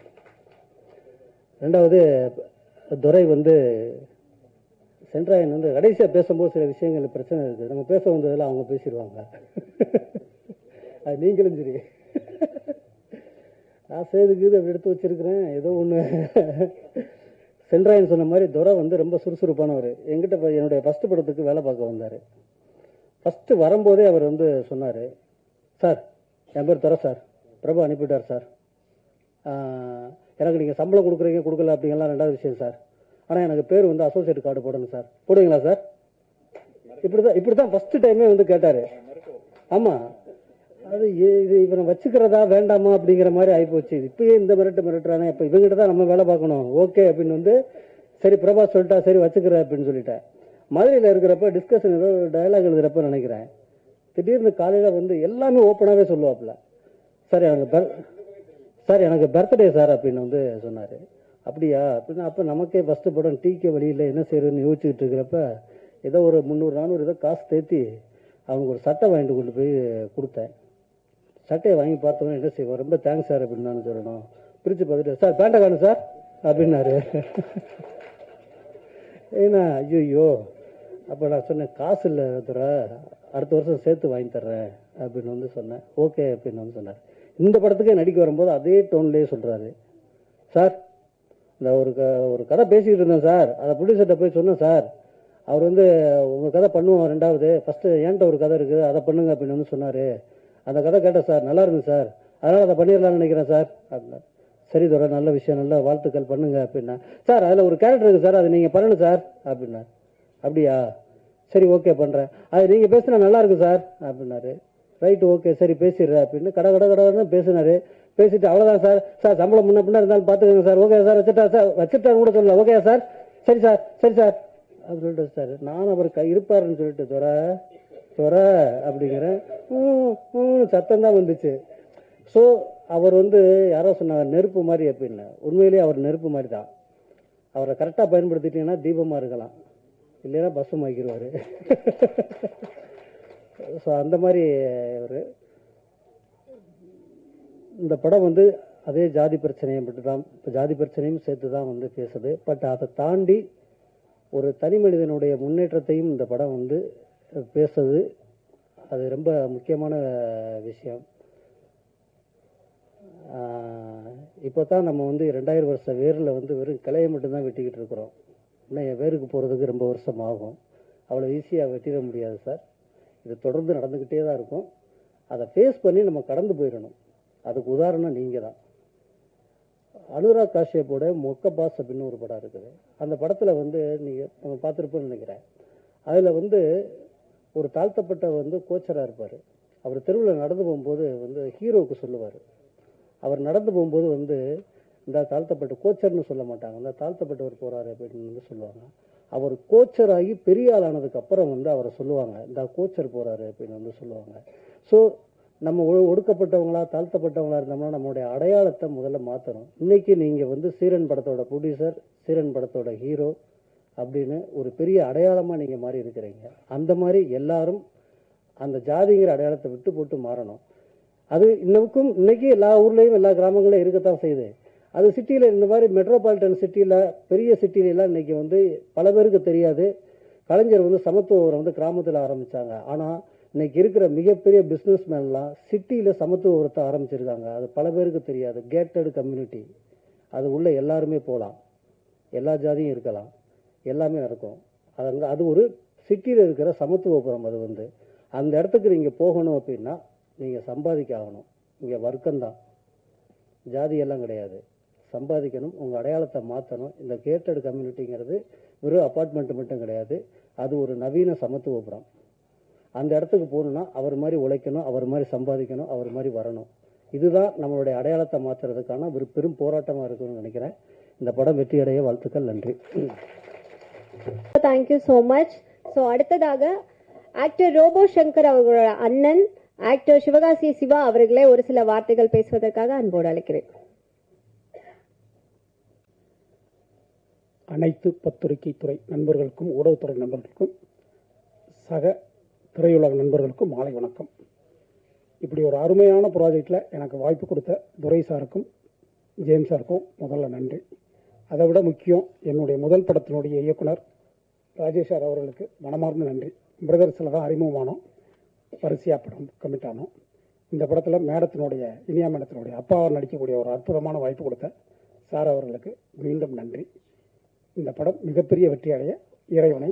ரெண்டாவது, துரை வந்து சென்ட்ராயன் வந்து கடைசியா பேசும்போது சில விஷயங்கள் பிரச்சனை இருக்கு, நம்ம பேச வந்ததில் அவங்க பேசிடுவாங்க. அது நீங்களும் சரி, நான் சேதுக்கு அப்படி எடுத்து வச்சிருக்கிறேன் ஏதோ ஒன்று. சென்ட்ராயன் சொன்ன மாதிரி துரை வந்து ரொம்ப சுறுசுறுப்பானவர். என்கிட்ட என்னுடைய ஃபர்ஸ்ட் படத்துக்கு வேலை பார்க்க வந்தார். ஃபர்ஸ்ட் வரும்போதே அவர் வந்து சொன்னார், சார் என் பேர் துரை சார், பிரபு அனுப்பிவிட்டார் சார், எனக்கு நீங்கள் சம்பளம் கொடுக்குறீங்க கொடுக்கல அப்படிங்கலாம் ரெண்டாவது விஷயம் சார். ஆனால் எனக்கு பேர் வந்து அசோசியேட் கார்டு போடணும் சார். போடுவீங்களா சார்? இப்படி தான் ஃபஸ்ட்டு டைமே வந்து கேட்டார். ஆமாம், அது இது இவனை வச்சுக்கிறதா வேண்டாமா அப்படிங்கிற மாதிரி ஆகிப்போச்சு. இப்பயே இந்த மிரட்டுறானே, இப்போ இவங்ககிட்ட தான் நம்ம வேலை பார்க்கணும். ஓகே அப்படின்னு வந்து சரி பிரபாஸ் சொல்லிட்டா சரி வச்சுக்கிற அப்படின்னு சொல்லிட்டேன். மதுரையில் இருக்கிறப்ப டிஸ்கஷன் ஏதோ டயலாக் எழுதுறப்ப நினைக்கிறேன், திடீர்னு காலையில் வந்து எல்லாமே ஓப்பனாகவே சொல்லுவாப்புல, சார் எனக்கு பர்த்டே சார் அப்படின்னு வந்து சொன்னார். அப்படியா அப்படின்னு அப்போ நமக்கே ஃபஸ்ட்டு படம் டீக்கே வழியில் என்ன செய்யறதுன்னு யோசிச்சுட்டு இருக்கிறப்ப ஏதோ ஒரு 300-400 ஏதோ காசு தேத்தி அவங்க ஒரு சட்டை வாங்கிட்டு கொண்டு போய் கொடுத்தேன். சட்டையை வாங்கி பார்த்தோன்னா என்ன செய்வோம், ரொம்ப தேங்க்ஸ் சார் அப்படின்னு நான் சொல்லணும். பிரித்து பார்த்துட்டு சார் பேண்டை காணும் சார் அப்படின்னாரு. ஏன்னா ஐயோ, அப்போ நான் சொன்னேன் காசு இல்லை தர, அடுத்த வருஷம் சேர்த்து வாங்கி தர்றேன் அப்படின்னு வந்து சொன்னேன். ஓகே அப்படின்னு வந்து சொன்னார். இந்த படத்துக்கே நடிக்க வரும்போது அதே டோன்லேயே சொல்கிறாரு, சார் இந்த ஒரு கதை பேசிக்கிட்டு இருந்தேன் சார், அதை ப்ரொடியூசர்கிட்ட போய் சொன்னேன் சார், அவர் வந்து உங்கள் கதை பண்ணுவோம் ரெண்டாவது, ஃபஸ்ட்டு என்கிட்ட ஒரு கதை இருக்குது அதை பண்ணுங்க அப்படின்னு வந்து சொன்னார். அந்த கதை கேட்டேன் சார், நல்லா இருக்கு சார், அதனால் அதை பண்ணிடலாம்னு நினைக்கிறேன் சார் அப்படின்னா. சரி தோட நல்ல விஷயம், நல்ல வாழ்த்துக்கள் பண்ணுங்க அப்படின்னா. சார் அதில் ஒரு கேரக்டர் இருக்குது சார், அது நீங்கள் பண்ணணும் சார் அப்படின்னா. அப்படியா சரி ஓகே பண்ணுறேன், அது நீங்கள் பேசுனா நல்லா இருக்கு சார் அப்படின்னாரு. ரைட்டு ஓகே சரி பேசிடுறேன் அப்படின்னு கடன்னு பேசினாரு. பேசிட்டு அவ்வளோதான் சார், சம்பளம் முன்ன பின்னா இருந்தாலும் பார்த்துக்கோங்க சார், ஓகே சார் வச்சுட்டான்னு கூட சொல்லல, ஓகே சார் சரி சார் அப்படின்னு சொல்லிட்டு சார். நான் அவர் இருப்பாருன்னு சொல்லிட்டு துற அப்படிங்கிறேன், சத்தம் தான் வந்துச்சு. ஸோ அவர் வந்து யாரோ சொன்னாங்க நெருப்பு மாதிரி அப்படின்னு. உண்மையிலேயே அவர் நெருப்பு மாதிரி தான். அவரை கரெக்டாக பயன்படுத்திட்டீங்கன்னா தீபமாக இருக்கலாம், இல்லைன்னா பஸ்ஸும் ஆக்கிடுவார். ஸோ அந்த மாதிரி ஒரு இந்த படம் வந்து அதே ஜாதி பிரச்சனையை மட்டும் தான், இப்போ ஜாதி பிரச்சனையும் சேர்த்து தான் வந்து பேசுது. பட் அதை தாண்டி ஒரு தனி மனிதனுடைய முன்னேற்றத்தையும் இந்த படம் வந்து பேசுது. அது ரொம்ப முக்கியமான விஷயம். இப்போ தான் நம்ம வந்து 2000 வருஷ வேரில் வந்து வெறும் கிளையை மட்டும்தான் வெட்டிக்கிட்டு இருக்கிறோம். இன்னும் என் வேருக்கு போகிறதுக்கு ரொம்ப வருஷம் ஆகும். அவ்வளோ ஈஸியாக வெட்டிட முடியாது சார். இது தொடர்ந்து நடந்துக்கிட்டே தான் இருக்கும். அதை ஃபேஸ் பண்ணி நம்ம கடந்து போயிடணும். அதுக்கு உதாரணம் நீங்கள் தான். அனுராக் காஷ்யப்போட மொக்க பாஸ் அப்படின்னு ஒரு படம் இருக்குது. அந்த படத்தில் வந்து நீங்கள் நம்ம பார்த்துருப்போன்னு நினைக்கிறேன். அதில் வந்து ஒரு தாழ்த்தப்பட்ட வந்து கோச்சராக இருப்பார். அவர் தெருவில் நடந்து போகும்போது வந்து ஹீரோவுக்கு சொல்லுவார். அவர் நடந்து போகும்போது வந்து இந்த தாழ்த்தப்பட்ட கோச்சர்னு சொல்ல மாட்டாங்க, இந்த தாழ்த்தப்பட்டவர் போகிறாரு அப்படின்னு வந்து சொல்லுவாங்க. அவர் கோச்சராகி பெரிய ஆள் ஆனதுக்கு அப்புறம் வந்து அவரை சொல்லுவாங்க, இந்த கோச்சர் போகிறாரு அப்படின்னு வந்து சொல்லுவாங்க. ஸோ நம்ம ஒடுக்கப்பட்டவங்களா தாழ்த்தப்பட்டவங்களா இருந்தோம்னா நம்மளுடைய அடையாளத்தை முதல்ல மாற்றணும். இன்னைக்கு நீங்கள் வந்து சீரன் படத்தோட ப்ரொடியூசர், சீரன் படத்தோட ஹீரோ அப்படின்னு ஒரு பெரிய அடையாளமாக நீங்கள் மாறி இருக்கிறீங்க. அந்த மாதிரி எல்லாரும் அந்த ஜாதிங்கிற அடையாளத்தை விட்டு போட்டு மாறணும். அது இன்னைக்கு எல்லா ஊர்லேயும் எல்லா கிராமங்களையும் இருக்கத்தான் செய்யுது. அது சிட்டியில் இந்த மாதிரி மெட்ரோபாலிட்டன் சிட்டியில் பெரிய சிட்டிலெலாம் இன்னைக்கு வந்து பல பேருக்கு தெரியாது. கலைஞர் வந்து சமத்துவம் வந்து கிராமத்தில் ஆரம்பித்தாங்க. ஆனால் இன்னைக்கு இருக்கிற மிகப்பெரிய பிஸ்னஸ் மேன்லாம் சிட்டியில் சமத்துவ உரத்தை ஆரம்பிச்சிருக்காங்க. அது பல பேருக்கு தெரியாது. கேட்டட் கம்யூனிட்டி, அது உள்ள எல்லாருமே போகலாம், எல்லா ஜாதியும் இருக்கலாம், எல்லாமே நடக்கும். அது ஒரு சிட்டியில் இருக்கிற சமத்துவபுரம். அது வந்து அந்த இடத்துக்கு நீங்கள் போகணும் அப்படின்னா நீங்கள் சம்பாதிக்க ஆகணும். இங்கே வர்க்கம்தான், ஜாதியெல்லாம் கிடையாது. சம்பாதிக்கணும், உங்கள் அடையாளத்தை மாற்றணும். இந்த கேட்டட் கம்யூனிட்டிங்கிறது வெறும் அப்பார்ட்மெண்ட் மட்டும் கிடையாது, அது ஒரு நவீன சமத்துவபுரம். அந்த இடத்துக்கு போகணுன்னா அவர் மாதிரி உழைக்கணும், அவர் மாதிரி சம்பாதிக்கணும், அவர் மாதிரி வரணும். இதுதான் நம்மளுடைய அடையாளத்தை மாற்றுறதுக்கான ஒரு பெரும் போராட்டமாக இருக்குன்னு நினைக்கிறேன். இந்த படம் வெற்றியடைய வாழ்த்துக்கள். நன்றி. Thank you so much. ஸோ அடுத்ததாக ஆக்டர் ரோபோ சங்கர் அவர்களோட அண்ணன் ஆக்டர் சிவகாசி சிவா அவர்களே ஒரு சில வார்த்தைகள் பேசுவதற்காக அன்போடு அழைக்கிறேன். அனைத்து பத்திரிகை துறை நண்பர்களுக்கும் ஊடகத்துறை நண்பர்களுக்கும் சக திரையுலக நண்பர்களுக்கும் மாலை வணக்கம். இப்படி ஒரு அருமையான ப்ராஜெக்டில் எனக்கு வாய்ப்பு கொடுத்த துரை சாருக்கும் ஜேம்ஸ் சாருக்கும் முதல்ல நன்றி. அதை விட முக்கியம், என்னுடைய முதல் படத்தினுடைய இயக்குனர் ராஜேஷ் சார் அவர்களுக்கு மனமார்ந்த நன்றி. பிரதர்ஸில் தான் அறிமுகமானோம், வரிசையாக படம் கமிட் ஆனோம். இந்த படத்தில் மேடத்தினுடைய இனியா மேடத்தினுடைய அப்பாவை நடிக்கக்கூடிய ஒரு அற்புதமான வாய்ப்பு கொடுத்த சார் அவர்களுக்கு மீண்டும் நன்றி. இந்த படம் மிகப்பெரிய வெற்றி அடைய இறைவனை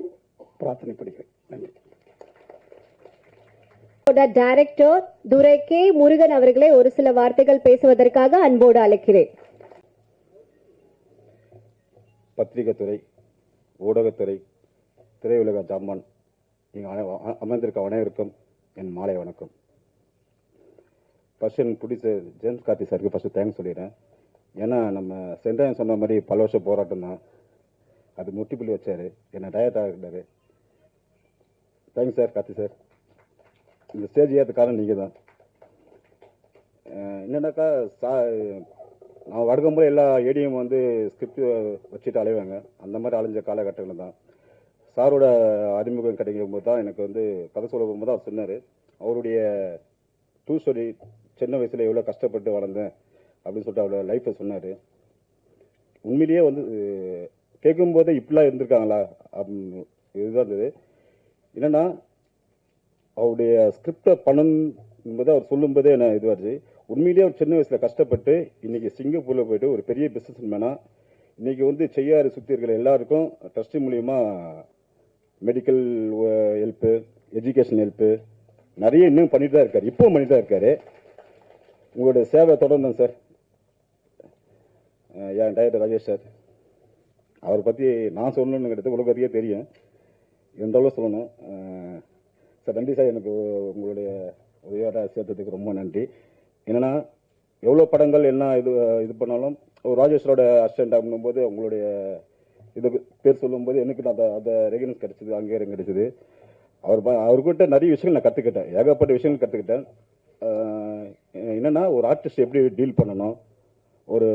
பிரார்த்தனைப்படுகிறேன். நன்றி. டைரக்டர் துரை கே முருகன் அவர்களே ஒரு சில வார்த்தைகள் பேசுவதற்காக அன்போடு அழைக்கிறேன். பத்திரிகை துறை, ஊடகத்துறை, திரையுலக ஜாமான் இங்கே அமர்ந்திருக்க அனைவருக்கும் என் மாலை வணக்கம். ஃபர்ஸ்ட் என் ப்ரொடியூசர் ஜேம்ஸ் கார்த்தி சாருக்கு ஃபர்ஸ்ட் தேங்க்ஸ் சொல்லிடுறேன். ஏன்னா நம்ம சென்றாயன் சொன்ன மாதிரி பல வருஷம் போராட்டம் தான், அது முட்டிப்புள்ளி வச்சாரு, என்னை டயர்ட் ஆகிட்டாரு. Thanks sir, Karthi sir. இந்த ஸ்டேஜ் ஏற்ற காரணம் நீங்கள் தான். என்னன்னாக்கா நான் வழக்கம்போது எல்லா ஏடியும் வந்து ஸ்கிரிப்ட் வச்சுட்டு அலைவாங்க, அந்த மாதிரி அலைஞ்ச காலகட்டங்கள் தான். சாரோட அறிமுகம் கிடைக்கும் போது தான் எனக்கு வந்து கதை சொல்ல போகும்போது தான் அவர் சொன்னார், அவருடைய ட்ரூ ஸ்டோரி, சின்ன வயசில் எவ்வளோ கஷ்டப்பட்டு வளர்ந்தேன் அப்படின்னு சொல்லிட்டு அவரோட லைஃப்பை சொன்னார். உண்மையிலேயே வந்து கேட்கும்போதே இப்படிலாம் இருந்திருக்காங்களா அப்படின்னு இதுதான் இருந்தது. என்னென்னா அவருடைய ஸ்கிரிப்டை பண்ணணும்போது அவர் சொல்லும்போதே என்ன இதுவாச்சு. உண்மையிலேயே அவர் சின்ன வயசில் கஷ்டப்பட்டு இன்னைக்கு சிங்கப்பூரில் போயிட்டு ஒரு பெரிய பிஸ்னஸ் மேனாக இன்னைக்கு வந்து செய்யாறு சுற்றி இருக்கிற எல்லாருக்கும் ட்ரஸ்ட் மூலியமா மெடிக்கல் ஹெல்ப்பு, எஜுகேஷன் ஹெல்ப்பு நிறைய இன்னும் பண்ணிட்டு தான் இருக்காரு, இப்பவும் பண்ணிட்டு தான் இருக்காரு. உங்களுடைய சேவை தொடர்ந்தேன் சார். என் டைரக்டர் ராஜேஷ் சார், அவரை பற்றி நான் சொல்லணுங்கிறது உலகத்தையே தெரியும், இருந்தாலும் சொல்லணும் சார். நன்றி சார், எனக்கு உங்களுடைய உதவியோட சேர்த்ததுக்கு ரொம்ப நன்றி. என்னன்னா எவ்வளோ படங்கள் என்ன இது பண்ணாலும் ஒரு ராஜேஷரோட அசிஸ்டன்ட் அப்படிங்கும்போது உங்களுடைய இது பேர் சொல்லும்போது எனக்கு அந்த ரெகனன்ஸ் கிடைச்சிது, அங்கீகாரம் கிடைச்சிது. அவர்கிட்ட நிறைய விஷயங்கள் நான் கற்றுக்கிட்டேன், ஏகப்பட்ட விஷயங்கள் கற்றுக்கிட்டேன். என்னென்னா ஒரு ஆர்டிஸ்ட் எப்படி டீல் பண்ணணும், ஒரு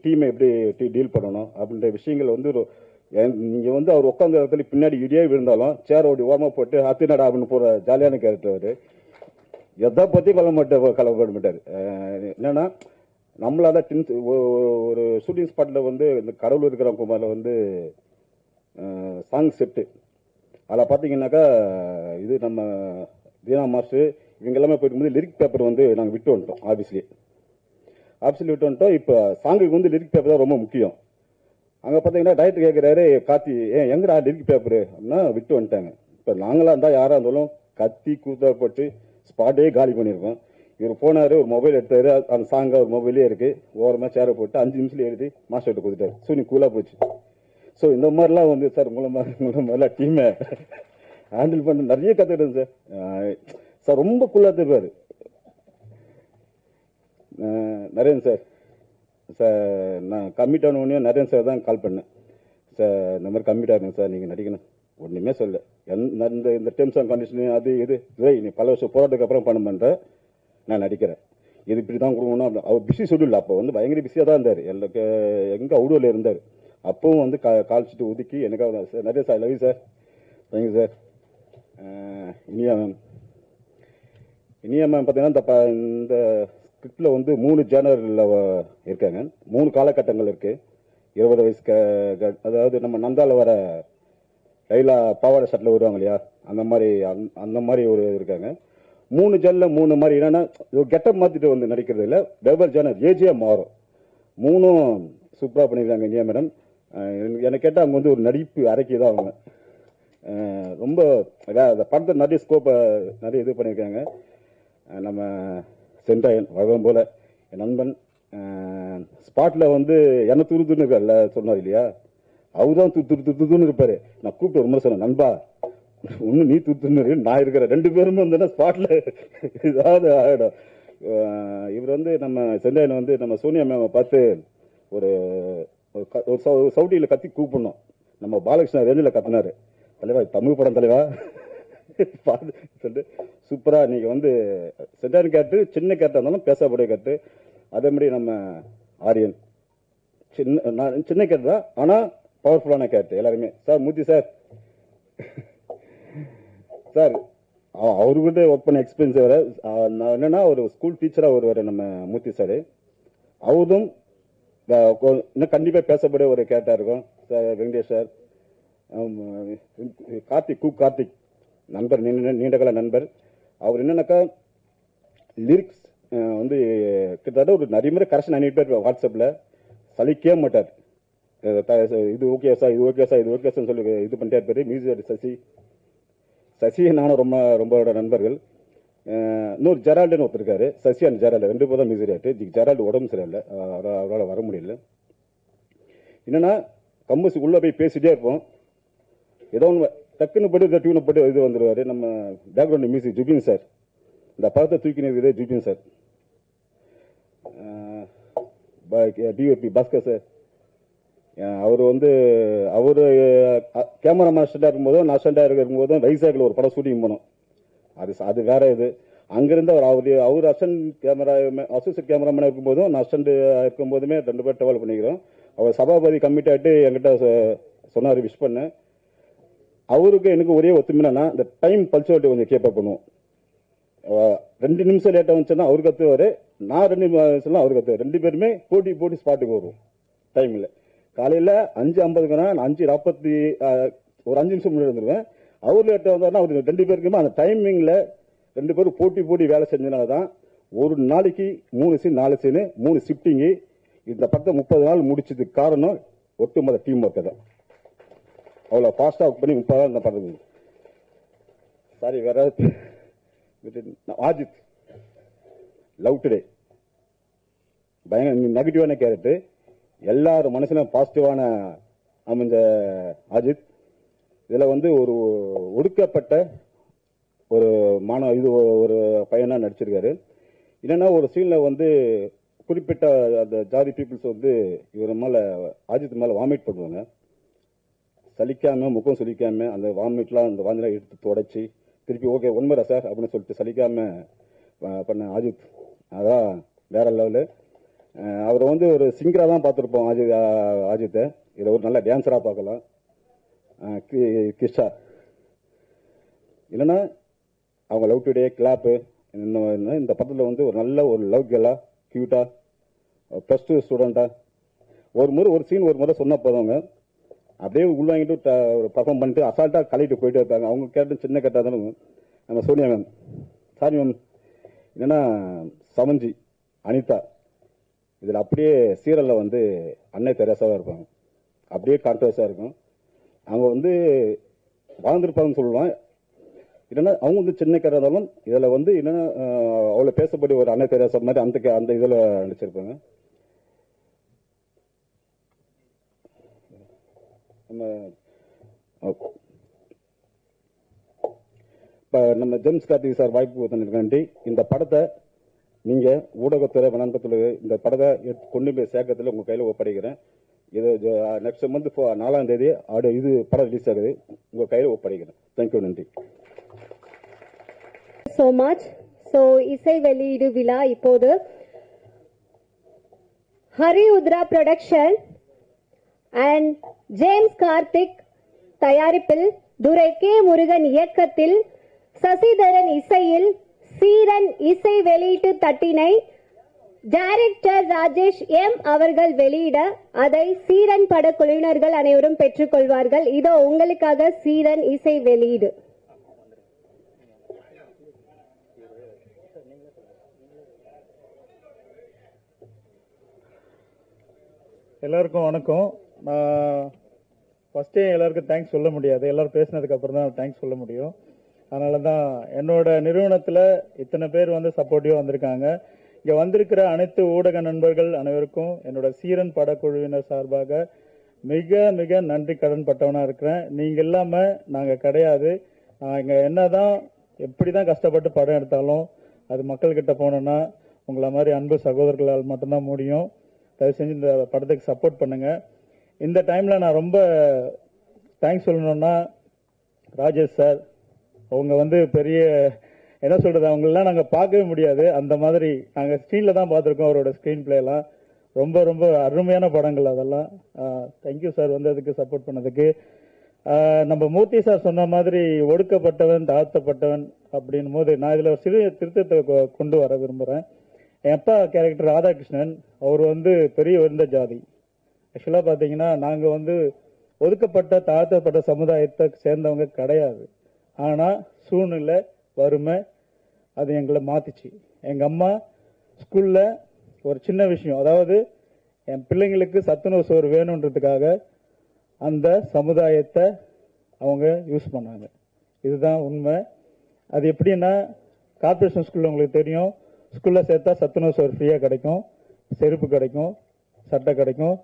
டீமை எப்படி டீல் பண்ணணும் அப்படின்ற விஷயங்கள் வந்து நீங்கள் வந்து அவர் உட்காந்த இடத்துல பின்னாடி இடியே விழுந்தாலும் சேர் ஓடி ஓரமாக போட்டு அத்தினடா அப்படின்னு போகிற ஜாலியான கேரக்டர் அவர். எதை பற்றி கலப்பட மாட்டார். என்னென்னா நம்மளால ஒரு ஷூட்டிங் ஸ்பாட்டில் வந்து இந்த கடவுள் இருக்கிற குமாரில் வந்து சாங் செட்டு அதில் பார்த்தீங்கன்னாக்கா இது நம்ம தீனா மாஸ்டர் இவங்க எல்லாமே போயிட்டு லிரிக் பேப்பர் வந்து நாங்கள் விட்டு வந்துட்டோம். ஆஃபீஸ்லேயே விட்டு வந்துட்டோம். இப்போ சாங்குக்கு வந்து லிரிக் பேப்பர் தான் ரொம்ப முக்கியம். அங்கே பார்த்தீங்கன்னா டைரக்டர் கேட்குறாரு, கார்த்தி எங்கடா லிரிக் பேப்பரு அப்படின்னா விட்டு வந்துட்டாங்க. இப்போ நாங்களாக இருந்தால் யாராக இருந்தாலும் கத்தி கூத்தப்பட்டு ஸ்பாட்டே காலி பண்ணியிருக்கோம். இவர் போனார், ஒரு மொபைல் எடுத்தாரு, அந்த சாங்கை ஒரு மொபைலே இருக்கு, ஓரமாக சேரை போட்டு 5 நிமிஷத்தில் எழுதி மாஸ்டர்கிட்ட கொடுத்துட்டாரு. ஸோ நீ கூலாக போச்சு. ஸோ இந்த மாதிரிலாம் வந்து சார் உங்களை மாதிரிலாம் டீமை ஹேண்டில் பண்ண நிறைய கற்றுக்கிட்டேன் சார். சார் ரொம்ப கூலாக இருப்பார். நரேன் சார் நான் கம்மிட் ஆன உடனே நரேன் சார் தான் கால் பண்ணேன். சார் இந்த மாதிரி கம்மிட் ஆகணும் சார், நீங்கள் நடிக்கணும். ஒன்றுமே சொல்ல, இந்த டேர்ம்ஸ் அண்ட் கண்டிஷனு அது இது நீ பல வருஷம் போராட்டத்துக்கு அப்புறம் பண்ண பண்ணுறேன், நான் நடிக்கிறேன், இது இப்படி தான் கொடுக்கணும். அவர் பிஸி ஷெட்யூல், அப்போ வந்து பயங்கர பிஸியாக தான் இருந்தார், எனக்கு எங்கே அவுடோவில் இருந்தார். அப்பவும் வந்து கால்ச்சிட்டு ஒதுக்கி எனக்காக சார் நிறைய sir love sir, thank you sir. Iniya ma'am பார்த்தீங்கன்னா இந்த ஸ்கிரிப்டில் வந்து 3 ஜேனரில் இருக்காங்க, 3 காலகட்டங்கள் இருக்குது. 20 வயசுக்கு, அதாவது நம்ம நந்தாவில் வர கைலா பாவாடை சட்டில் வருவாங்க இல்லையா, அந்த மாதிரி ஒரு இருக்காங்க. 3 ஜேனரில் 3 மாதிரி. என்னன்னா கெட்டப் மாற்றிட்டு வந்து நடிக்கிறது இல்லை, வெவ்வேறு ஜேனர் ஏஜே மாறும். 3ம் சூப்பராக பண்ணியிருக்காங்க இனியா மேடம். எனக்கு கேட்டால் அவங்க வந்து ஒரு நடிப்பு அரைக்கி தான் அவங்க ரொம்ப அந்த படத்தை நிறைய ஸ்கோப்பை நிறைய இது பண்ணியிருக்காங்க. நம்ம சென்றாயன் வழக்கம் போல் என் நண்பன் ஸ்பாட்டில் வந்து என்ன துருதுன்னு இருக்கார்ல சொன்னார் இல்லையா, அவர் தான் துருதுன்னு இருப்பார். நான் கூப்பிட்டு ஒரு முறை சொன்னேன், நண்பா ஒன்று நீ துருத்துன்னு நான் இருக்கிறேன், 2 பேரும் வந்து ஸ்பாட்டில் ஏதாவது ஆகிடும். இவர் வந்து நம்ம சென்றாயன் வந்து நம்ம சோனியா மேமை பார்த்து ஒரு சவுடியில் கத்தி கூப்பிடணும், நம்ம பாலகிருஷ்ணா ரேஞ்சில் கத்தினாரு, தலைவா தமிழ் படம் தலைவா சொல்லிட்டு சூப்பராக நீங்கள் வந்து சென்றாயன் கேட்டு சின்ன கேட்டாக இருந்தாலும் பேசக்கூடிய கேட்டு. அதே மாதிரி நம்ம ஆரியன் சின்ன கேட்டு தான், ஆனால் பவர்ஃபுல்லான கேட்டு எல்லாருமே. சார் மூர்த்தி சார் சார் அவர்கிட்ட ஒர்க் பண்ண எக்ஸ்பீரியன்ஸ் வேறு. என்னென்னா ஒரு ஸ்கூல் டீச்சராக வருவார் நம்ம மூர்த்தி சார். அவரும் இன்னும் கண்டிப்பாக பேசக்கூடிய ஒரு கேட்டாக இருக்கும். சார் வெங்கடேஷ் சார், கார்த்திக் நண்பர், நீண்ட கால நண்பர். அவர் என்னன்னாக்கா லிரிக்ஸ் வந்து கிட்டத்தட்ட ஒரு நிறைய முறை கரெக்ஷன் பண்ணிட்டு இருப்பார் வாட்ஸ்அப்பில், சலிக்கவே மாட்டார். இது ஓகே சார், இது ஓகே சார், இது ஓகே சார் சொல்லி இது பண்ணிட்டே இருப்பார். மியூசிக் சசி நானும் ரொம்ப நண்பர்கள். இன்னொரு ஜெரால்டுன்னு ஒருத்தர் இருக்காரு, சசி அண்ட் ஜெரால்டு 2 பேர் தான் மியூசிக் டேரக்டர். ஜெரால்டு உடம்பு சரியில்லை, அவரால் வர முடியல. என்னன்னா கம்பஸ் உள்ளே போய் பேசிகிட்டே இருப்போம். ஏதோ ஒன்று டக்குன்னு போட்டு இந்த டியூனை போட்டு இது வந்துடுவார். நம்ம பேக்ரவுண்ட் மியூசிக் ஜுபின் சார், இந்த படத்தை தூக்கினது Zubin sir. DOP Bhaskar sir, அவர் வந்து அவர் கேமராமேன் ஸ்டாண்டாக இருக்கும்போதும் நான் ஸ்டாண்டாக இருக்கும்போதும் வைசாக்கில் ஒரு படம் ஷூட்டிங் போனோம். அது வேற இது. அங்கிருந்து அவர் அசிஸ்டன்ட் கேமராமேனாக இருக்கும்போதும் நான் ஸ்டாண்டு இருக்கும்போதுமே 2 பேர் டெவலப் பண்ணிக்கிறோம். அவர் சபாபதி கமிட் ஆகிட்டு என்கிட்ட சொன்னார், விஷ் பண்ணேன். அவருக்கு எனக்கு ஒரே ஒத்துமைனா இந்த டைம் பல்ச்சுவாலிட்டி கொஞ்சம் கேப்பப் பண்ணுவோம். 2 நிமிஷம் லேட்டாக வந்துச்சுன்னா அவருக்கு கற்றுவார், நான் 2 நிமிஷம் அவருக்கு கற்றுவார். 2 பேருமே போட்டி ஸ்பாட்டுக்கு வருவோம் டைமில். காலையில் 5:50க்குனா நான் 5:40 ஒரு 5 நிமிஷம் முன்னாடி வந்துடுவேன். அவர் லேட்டாக வந்தாருன்னா அவர் 2 பேருக்குமே அந்த டைமிங்கில் 2 பேரும் போட்டி வேலை செஞ்சனால தான் ஒரு நாளைக்கு 3 சீன் 4 சீனு 3 ஷிஃப்டிங்கு இந்த படத்தை 30 நாள் முடிச்சதுக்கு காரணம் ஒட்டுமொத்த டீம் ஒர்க்கை தான். அவ்வளோ ஃபாஸ்ட்டாக ஒர்க் பண்ணி 30 நாள் இந்த படத்துக்கு. சாரி வேற ஆஜித் லவ் டுடே பயங்கர நெகட்டிவான கேரக்டர், எல்லாரும் மனசுலையும் பாசிட்டிவான அமைஞ்ச அஜித். இதில் வந்து ஒரு ஒடுக்கப்பட்ட ஒரு ஒரு பையனாக நடிச்சிருக்காரு. என்னன்னா ஒரு சீனில் வந்து குறிப்பிட்ட அந்த ஜாதி பீப்புள்ஸ் வந்து இவர் மேலே அஜித் மேலே வாமிட் பண்ணுவாங்க. சலிக்காம முகம் சொல்லிக்காம அந்த வாமிட்லாம் அந்த வாந்திலாம் எடுத்து தொடச்சி திருப்பி ஓகே உண்மைரா சார் அப்படின்னு சொல்லிட்டு சலிக்காம பண்ண அஜித், அதான் வேற லெவலு. அவரை வந்து ஒரு சிங்கராக தான் பார்த்துருப்போம் அஜித்தை. இதை ஒரு நல்ல டான்ஸராக பார்க்கலாம். கிஷா இல்லைன்னா அவங்க லவ் டுடே கிளாப்பு இந்த படத்தில் வந்து ஒரு நல்ல ஒரு லவ் கேர்லாக க்யூட்டாக +2 ஸ்டூடெண்ட்டாக ஒரு சீன் ஒரு முறை சொன்ன போதவங்க அப்படியே உள்வாங்கிட்டு ஒரு பர்ஃபார்ம் பண்ணிட்டு அசால்ட்டாக கழிட்டு போயிட்டு இருப்பாங்க. அவங்க கேட்டு சின்ன கேட்டால் தானே நம்ம சோனியா மேம், சாரி மேம், என்னன்னா சமஞ்சி அனிதா இதில் அப்படியே சீரியலில் வந்து அன்னை தெரசாவாக இருப்பாங்க. அப்படியே கான்ட்ரவர்ஸாக இருக்கும். அவங்க வந்து வாழ்ந்துருப்பாங்கன்னு சொல்லலாம். இல்லைன்னா அவங்க வந்து சின்ன கேட்டாக இருந்தாலும் இதில் வந்து என்னென்னா அவ்வளோ பேசப்படி ஒரு அன்னை தெரசா மாதிரி அந்த இதில் நடிச்சிருப்பாங்க. நம்ம ஜேம்ஸ் கார்த்திக் சார் வாய்ப்பு தந்திருக்காண்டி இந்த படத்தை நீங்க ஊடகத்துறை நண்பத்துறை இந்த படத்தை கொண்டு போய் சேர்க்கறதுல உங்க கையில ஒப்படைக்கிறேன். இது நெக்ஸ்ட் மந்த் 4ஆம் தேதி இது படம் ரிலீஸ் ஆகுது, உங்க கையில ஒப்படைக்கிறேன். தேங்க்யூ, நன்றி. so much. So இசை வெளியீடு விழா இப்போது Hari Uthra production and James Karthik தயாரிப்பில் துரை கே முருகன் இயக்கத்தில் சசிதரன் இசையில் சீரன் இசை வெளியீட்டு தட்டினை டைரக்டர் ராஜேஷ் எம் அவர்கள் வெளியிட அதை சீரன் படக்குழுவினர்கள் அனைவரும் பெற்றுக்கொள்வார்கள். இதோ உங்களுக்காக சீரன் இசை வெளியீடு. எல்லாருக்கும் வணக்கம். நான் ஃபர்ஸ்டே எல்லாருக்கும் தேங்க்ஸ் சொல்ல முடியாது, எல்லாரும் பேசினதுக்கு அப்புறம் தான் தேங்க்ஸ் சொல்ல முடியும். அதனால தான் என்னோட நிறுவனத்தில் இத்தனை பேர் வந்து சப்போர்ட்டிவாக வந்திருக்காங்க. இங்கே வந்திருக்கிற அனைத்து ஊடக நண்பர்கள் அனைவருக்கும் என்னோட சீரன் படக்குழுவினர் சார்பாக மிக மிக நன்றி கடன் பட்டவனாக இருக்கிறேன். நீங்கள் இல்லாமல் நாங்கள் கிடையாது. இங்கே என்னதான் எப்படி தான் கஷ்டப்பட்டு படம் எடுத்தாலும் அது மக்கள்கிட்ட போனோன்னா உங்களை மாதிரி அன்பு சகோதரர்களால் மட்டும்தான் முடியும். தயவு செஞ்சு இந்த படத்துக்கு சப்போர்ட் பண்ணுங்க. இந்த டைம்ல நான் ரொம்ப தேங்க்ஸ் சொல்லணும்னா ராஜேஷ் சார், அவங்க வந்து பெரிய என்ன சொல்றது, அவங்களெல்லாம் நாங்கள் பார்க்கவே முடியாது. அந்த மாதிரி நாங்கள் ஸ்க்ரீனில் தான் பார்த்துருக்கோம். அவரோட ஸ்க்ரீன் பிளே எல்லாம் ரொம்ப ரொம்ப அருமையான படங்கள் அதெல்லாம். தேங்க்யூ சார் வந்ததுக்கு, சப்போர்ட் பண்ணதுக்கு. நம்ம மூர்த்தி சார் சொன்ன மாதிரி ஒடுக்கப்பட்டவன் தாழ்த்தப்பட்டவன் அப்படின்னும் போது நான் இதில் ஒரு சிறு திருத்தத்தை கொண்டு வர விரும்புகிறேன். என் அப்பா கேரக்டர் ராதாகிருஷ்ணன், அவர் வந்து பெரிய உயர்ந்த ஜாதி. ஆக்சுவலாக பார்த்தீங்கன்னா நாங்கள் வந்து ஒதுக்கப்பட்ட தாழ்த்தப்பட்ட சமுதாயத்தை சேர்ந்தவங்க கிடையாது. ஆனால் சூழ்நிலை வறுமை அது எங்களை மாற்றிச்சு. எங்கள் அம்மா ஸ்கூலில் ஒரு சின்ன விஷயம், அதாவது என் பிள்ளைங்களுக்கு சத்துணவு சோறு வேணுன்றதுக்காக அந்த சமுதாயத்தை அவங்க யூஸ் பண்ணாங்க. இதுதான் உண்மை. அது எப்படின்னா கார்பரேஷன் ஸ்கூலில் உங்களுக்கு தெரியும், ஸ்கூலில் சேர்த்தா சத்துணவு சோறு ஃப்ரீயாக கிடைக்கும், செருப்பு கிடைக்கும், சட்டை கிடைக்கும்,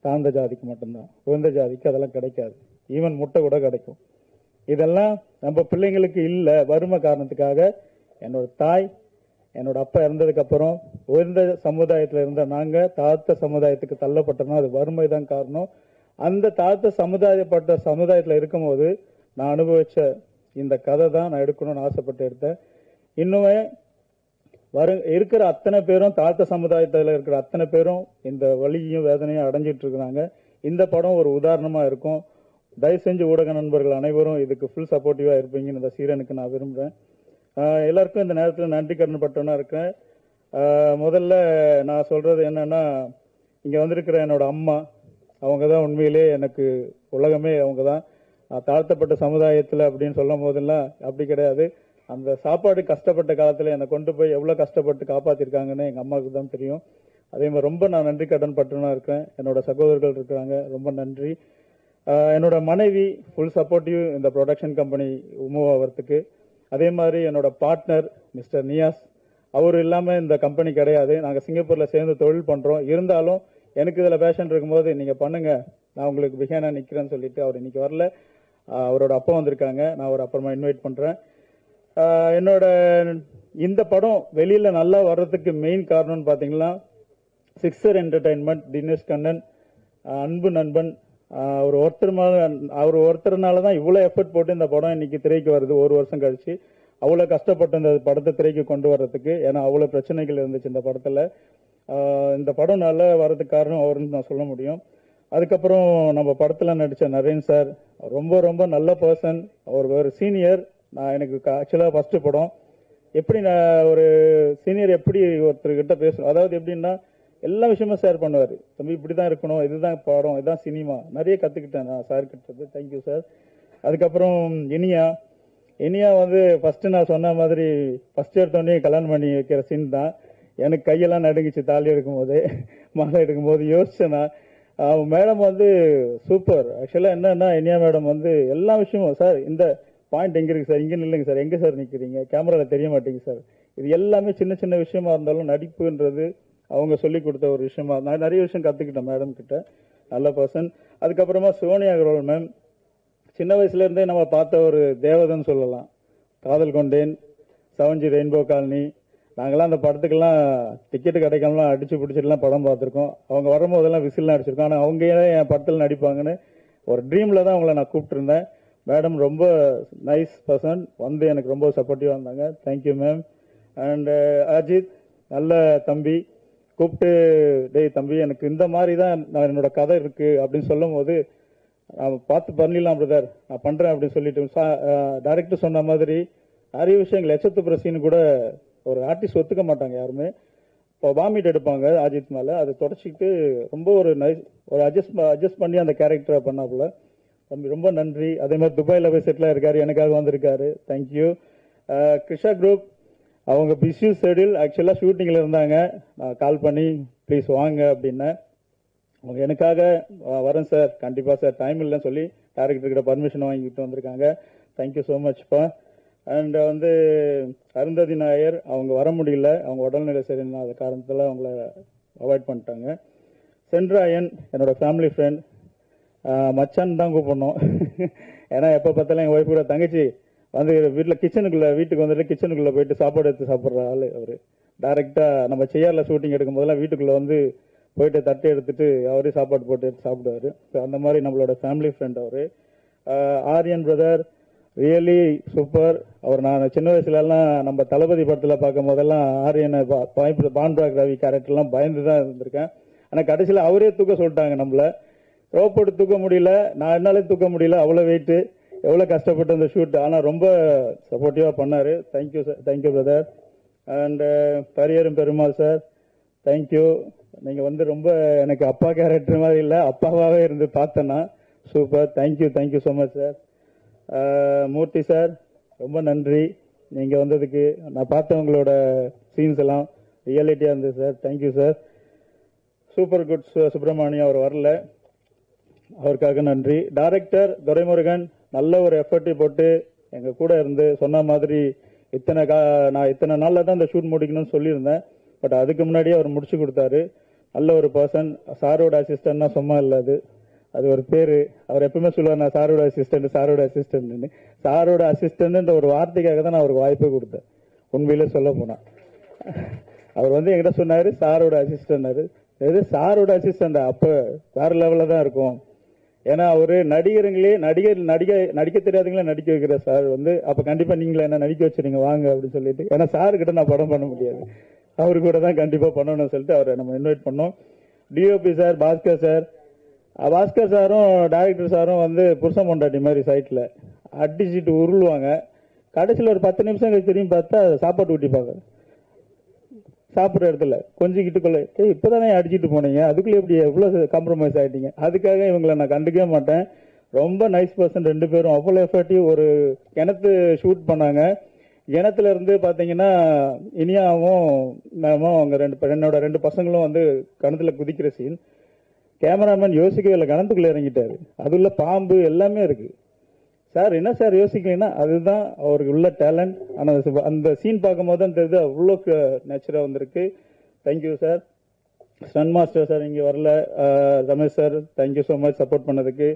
தாழ்ந்த ஜாதிக்கு மட்டும்தான், உயர்ந்த ஜாதிக்கு அதெல்லாம் கிடைக்காது. ஈவன் முட்டை கூட கிடைக்கும். இதெல்லாம் நம்ம பிள்ளைங்களுக்கு இல்லை. வறுமை காரணத்துக்காக என்னோட தாய், என்னோட அப்பா இறந்ததுக்கு அப்புறம் உயர்ந்த சமுதாயத்தில் இருந்த நாங்கள் தாழ்த்த சமுதாயத்துக்கு தள்ளப்பட்டோம்னா அது வறுமை தான் காரணம். அந்த தாழ்த்த சமுதாயத்தில் இருக்கும்போது நான் அனுபவிச்ச இந்த கதை தான் நான் எடுக்கணும்னு ஆசைப்பட்டு எடுத்தேன். இன்னுமே இருக்கிற அத்தனை பேரும், தாழ்த்த சமுதாயத்தில் இருக்கிற அத்தனை பேரும் இந்த வலியையும் வேதனையும் அடைஞ்சிட்டு இருக்கிறாங்க. இந்த படம் ஒரு உதாரணமா இருக்கும். தயவு செஞ்சு ஊடக நண்பர்கள் அனைவரும் இதுக்கு ஃபுல் சப்போர்ட்டிவா இருப்பீங்கன்னு இந்த சீரனுக்கு நான் விரும்புகிறேன். எல்லாருக்கும் இந்த நேரத்தில் நன்றி கடன் பட்டவனா இருக்கேன். முதல்ல நான் சொல்றது என்னன்னா, இங்க வந்திருக்கிற என்னோட அம்மா, அவங்க தான் உண்மையிலே எனக்கு உலகமே. அவங்க தான் தாழ்த்தப்பட்ட சமுதாயத்தில் அப்படின்னு சொல்லும் போதெல்லாம் அப்படி கிடையாது. அந்த சாப்பாடு கஷ்டப்பட்ட காலத்தில் என்னை கொண்டு போய் எவ்வளோ கஷ்டப்பட்டு காப்பாற்றிருக்காங்கன்னு எங்கள் அம்மாவுக்கு தான் தெரியும். அதே மாதிரி ரொம்ப நான் நன்றி கடன் பட்டவனா இருக்கேன். என்னோட சகோதரர்கள் இருக்கிறாங்க, ரொம்ப நன்றி. என்னோட மனைவி ஃபுல் சப்போர்ட்டிவ் இந்த ப்ரொடக்ஷன் கம்பெனி மூவ் ஆகிறதுக்கு. அதே மாதிரி என்னோட பார்ட்னர் மிஸ்டர் நியாஸ், அவர் இல்லாமல் இந்த கம்பெனி கிடையாது. நாங்கள் சிங்கப்பூரில் சேர்ந்து தொழில் பண்ணுறோம். இருந்தாலும் எனக்கு இதில் பேஷன் இருக்கும்போது நீங்கள் பண்ணுங்க, நான் உங்களுக்கு பிஹேனா நிற்கிறேன்னு சொல்லிட்டு அவர் இன்னைக்கு வரல. அவரோட அப்பா வந்திருக்காங்க, நான் அவர் அப்புறமா இன்வைட் பண்ணுறேன். என்னோட இந்த படம் வெளியில நல்லா வர்றதுக்கு மெயின் காரணம்னு பார்த்தீங்கன்னா சிக்ஸர் என்டர்டைன்மெண்ட், தினேஷ் கண்ணன், அன்பு நண்பன், அவர் ஒருத்தர்னால தான் இவ்வளோ எஃபர்ட் போட்டு இந்த படம் இன்னைக்கு திரைக்கு வருது. ஒரு வருஷம் கழிச்சு அவ்வளோ கஷ்டப்பட்டு இந்த படத்தை திரைக்கு கொண்டு வர்றதுக்கு. ஏன்னா அவ்வளோ பிரச்சனைகள் இருந்துச்சு இந்த படத்தில். இந்த படம் நல்லா வர்றதுக்கு காரணம் அவருன்னு நான் சொல்ல முடியும். அதுக்கப்புறம் நம்ம படத்தில் நடித்த நரேன் சார் ரொம்ப ரொம்ப நல்ல பர்சன். அவர் ஒரு சீனியர். எனக்கு ஆக்சுவலாக ஃபர்ஸ்ட் படம். எப்படி நான் ஒரு சீனியர் எப்படி ஒருத்தர்கிட்ட பேசணும், அதாவது எப்படின்னா எல்லா விஷயமும் ஷேர் பண்ணுவார். தம்பி இப்படி தான் இருக்கணும், இதுதான் படம், இதுதான் சினிமா. நிறைய கற்றுக்கிட்டேன் நான் சார் கிட்ட. Thank you sir. அதுக்கப்புறம் இனியா வந்து ஃபர்ஸ்ட் நான் சொன்ன மாதிரி ஃபர்ஸ்ட் எடுத்தோடனே கல்யாணம் பண்ணி வைக்கிற சீன் தான். எனக்கு கையெல்லாம் நடுங்கிச்சு தாலி எடுக்கும்போது, மாலை எடுக்கும்போது யோசிச்சேன்னா. மேடம் வந்து சூப்பர். ஆக்சுவலாக என்னன்னா இனியா மேடம் வந்து எல்லா விஷயமும், சார் இந்த பாயிண்ட் எங்க இருக்கு சார், இங்க நில்லுங்க சார், எங்க சார் நிக்கிறீங்க, கேமரால தெரிய மாட்டேங்க சார். இது எல்லாமே சின்ன சின்ன விஷயமா இருந்தாலும் நடிப்புன்றது அவங்க சொல்லி கொடுத்த ஒரு விஷயமா. நான் நிறைய விஷயம் கத்துக்கிட்டேன் மேடம் கிட்ட. நல்ல பர்சன். அதுக்கப்புறமா சோனியா அகர்வால் மேம், சின்ன வயசுல இருந்தே நம்ம பார்த்த ஒரு தேவதன்னு சொல்லலாம். காதல் கொண்டேன், 7G ரெயின்போ காலனி, நாங்களாம் அந்த படத்துக்கெல்லாம் டிக்கெட்டு கிடைக்காமலாம் அடிச்சு பிடிச்சிட்டுலாம் படம் பார்த்துருக்கோம். அவங்க வரும்போதெல்லாம் விசில்லாம் அடிச்சிருக்கோம். ஆனால் அவங்க ஏன் என் படத்தில் நடிப்பாங்கன்னு ஒரு ட்ரீம்ல தான் அவங்கள நான் கூப்பிட்டுருந்தேன். மேடம் ரொம்ப நைஸ் பர்சன், வந்து எனக்கு ரொம்ப சப்போர்ட்டிவாக இருந்தாங்க. Thank you ma'am. அண்ட் அஜித் நல்ல தம்பி, கூப்பிட்டு டேய் தம்பி எனக்கு இந்த மாதிரி தான் நான் என்னோட கதை இருக்கு அப்படின்னு சொல்லும் போது நான் பார்த்து பண்ணிடலாம் பிரதர், நான் பண்றேன் அப்படின்னு சொல்லிட்டு டைரக்டர் சொன்ன மாதிரி நிறைய விஷயங்கள் எச்சத்து பிரசின்னு கூட ஒரு ஆர்டிஸ்ட் ஒத்துக்க மாட்டாங்க யாருமே. இப்போ வாமிட் எடுப்பாங்க அஜித் மேலே, அதை தொடச்சிக்கிட்டு ரொம்ப ஒரு நைஸ் ஒரு அட்ஜஸ்ட் பண்ணி அந்த கேரக்டரை பண்ணாப்புல. தம்பி ரொம்ப நன்றி. அதே மாதிரி துபாயில் போய் செட்டில் இருக்காரு, எனக்காக வந்திருக்காரு. தேங்க்யூ. கிருஷா குரூப், அவங்க பிஸி ஷெடியூல், ஆக்சுவலாக ஷூட்டிங்கில் இருந்தாங்க. நான் கால் பண்ணி ப்ளீஸ் வாங்க அப்படின்னேன். அவங்க எனக்காக வரேன் சார், கண்டிப்பாக சார், டைம் இல்லைன்னு சொல்லி டேரக்டர்கிட்ட பர்மிஷன் வாங்கிட்டு வந்திருக்காங்க. Thank you so மச்ப்பா. அண்ட் வந்து அருந்ததி நாயர், அவங்க வர முடியல, அவங்க உடல்நிலை சரியில்லாத காரணத்தில் அவங்கள அவாய்ட் பண்ணிட்டாங்க. சென்ட்ராயன் என்னோட ஃபேமிலி ஃப்ரெண்ட், மச்சான் தான் கூப்பிடணும். ஏன்னா எப்போ பார்த்தாலும் எங்கள் ஒய்ஃப் கூட தங்கச்சி வந்து வீட்டுக்கு வந்துட்டு கிச்சனுக்குள்ளே போயிட்டு சாப்பாடு எடுத்து சாப்பிட்ற ஆள் அவர். டைரெக்டாக நம்ம செய்யாரில் ஷூட்டிங் எடுக்கும் போதெல்லாம் வீட்டுக்குள்ளே வந்து போயிட்டு தட்டை எடுத்துட்டு அவரே சாப்பாடு போட்டு எடுத்து சாப்பிடுவாரு. ஸோ அந்த மாதிரி நம்மளோட ஃபேமிலி ஃப்ரெண்ட் அவர். Aryan brother really super. அவர் நான் சின்ன வயசுலலாம் நம்ம தளபதி படத்தில் பார்க்கும் போதெல்லாம் ஆரியனை பான்ராக் ரவி கேரக்டர்லாம் பயந்து தான் இருந்திருக்கேன். ஆனால் கடைசியில் அவரே தூக்க சொல்லிட்டாங்க நம்மளை. ரோப்போட்டு தூக்க முடியல, நான் என்னாலே தூக்க முடியல, அவ்வளோ வெயிட்டு, எவ்வளோ கஷ்டப்பட்டு அந்த ஷூட். ஆனால் ரொம்ப சப்போர்ட்டிவாக பண்ணார். Thank you sir, thank you brother. And Pariyerum Perumal sir, thank you. நீங்கள் வந்து ரொம்ப எனக்கு அப்பா கேரக்டர் மாதிரி இல்லை, அப்பாவாகவே இருந்து பார்த்தேன்னா super. Thank you, thank you so much sir. Murthy sir ரொம்ப நன்றி நீங்கள் வந்ததுக்கு. நான் பார்த்தவங்களோட சீன்ஸ் எல்லாம் ரியாலிட்டியாக இருந்தது sir. Thank you sir. Super good Subramaniam அவர் வரல, அவருக்காக நன்றி. டைரக்டர் துரைமுருகன் நல்ல ஒரு எஃபர்ட்டை போட்டு எங்கள் கூட இருந்து சொன்ன மாதிரி நான் இத்தனை நாளில் தான் இந்த ஷூட் முடிக்கணும்னு சொல்லியிருந்தேன். பட் அதுக்கு முன்னாடியே அவர் முடிச்சு கொடுத்தாரு. நல்ல ஒரு பர்சன். சாரோட அசிஸ்டன்ட்னா சும்மா இல்லை, அது ஒரு பேரு. அவர் எப்பவுமே சொல்லுவார், நான் சாரோட அசிஸ்டன்ட். சாரோட அசிஸ்டன்ட்ன்ற ஒரு வார்த்தைக்காக தான் நான் அவருக்கு வாய்ப்பே கொடுத்தேன். உண்மையிலே சொல்ல போனா அவர் என்கிட்ட சொன்னாரு சாரோட அசிஸ்டன்ட். எது சாரோட அசிஸ்டண்டா? அப்ப வேற லெவல்ல தான் இருக்கும். ஏன்னா அவரு நடிகருங்களே நடிக்க தெரியாதவங்களே நடிக்க வைக்கிற சார் அப்ப கண்டிப்பா நீங்களே என்ன நடிக்க வச்சிருங்க வாங்க அப்படின்னு சொல்லிட்டு. ஏன்னா சாரு கிட்ட நான் படம் பண்ண முடியாது, அவரு கூட தான் கண்டிப்பா பண்ணணும்னு சொல்லிட்டு அவரை நம்ம இன்வைட் பண்ணோம். டிஓபி சார், பாஸ்கர் சாரும் டைரக்டர் சாரும் புருஷன் பொண்டாட்டி மாதிரி சைட்ல அடிச்சுட்டு உருளுவாங்க. கடைசியில் ஒரு 10 நிமிஷம் கழிச்சு திரும்பி பார்த்தா சாப்பாட்டு ஊட்டிப்பாங்க. சாப்பிட்ற இடத்துல கொஞ்சிக்கிட்டு கொள்ள இப்பதானே அடிச்சுட்டு போனீங்க, அதுக்குள்ள எப்படி எவ்வளவு காம்ப்ரமைஸ் ஆயிட்டீங்க? அதுக்காக இவங்களை நான் கண்டுக்கவே மாட்டேன். ரொம்ப நைஸ் பர்சன் 2 பேரும். அவ்வளோ எஃபர்ட்டிவ். ஒரு கிணத்து ஷூட் பண்ணாங்க. கிணத்துல இருந்து பாத்தீங்கன்னா இனியாவும் அவங்க என்னோட 2 பசங்களும் கிணத்துல குதிக்கிற சீன். கேமராமேன் யோசிக்கவே இல்லை, கிணத்துக்குள்ள இறங்கிட்டாரு. அதுல பாம்பு எல்லாமே இருக்கு. சார் என்ன சார் யோசிக்கலன்னா அதுதான் அவருக்கு உள்ள டேலண்ட். ஆனா அந்த சீன் பார்க்கும் போது தான் தெரியுது அவ்வளோ நேச்சுரா வந்திருக்கு. Thank you sir. Stun master sir இங்க வரல. Ramesh sir thank you so much support பண்ணதுக்கு.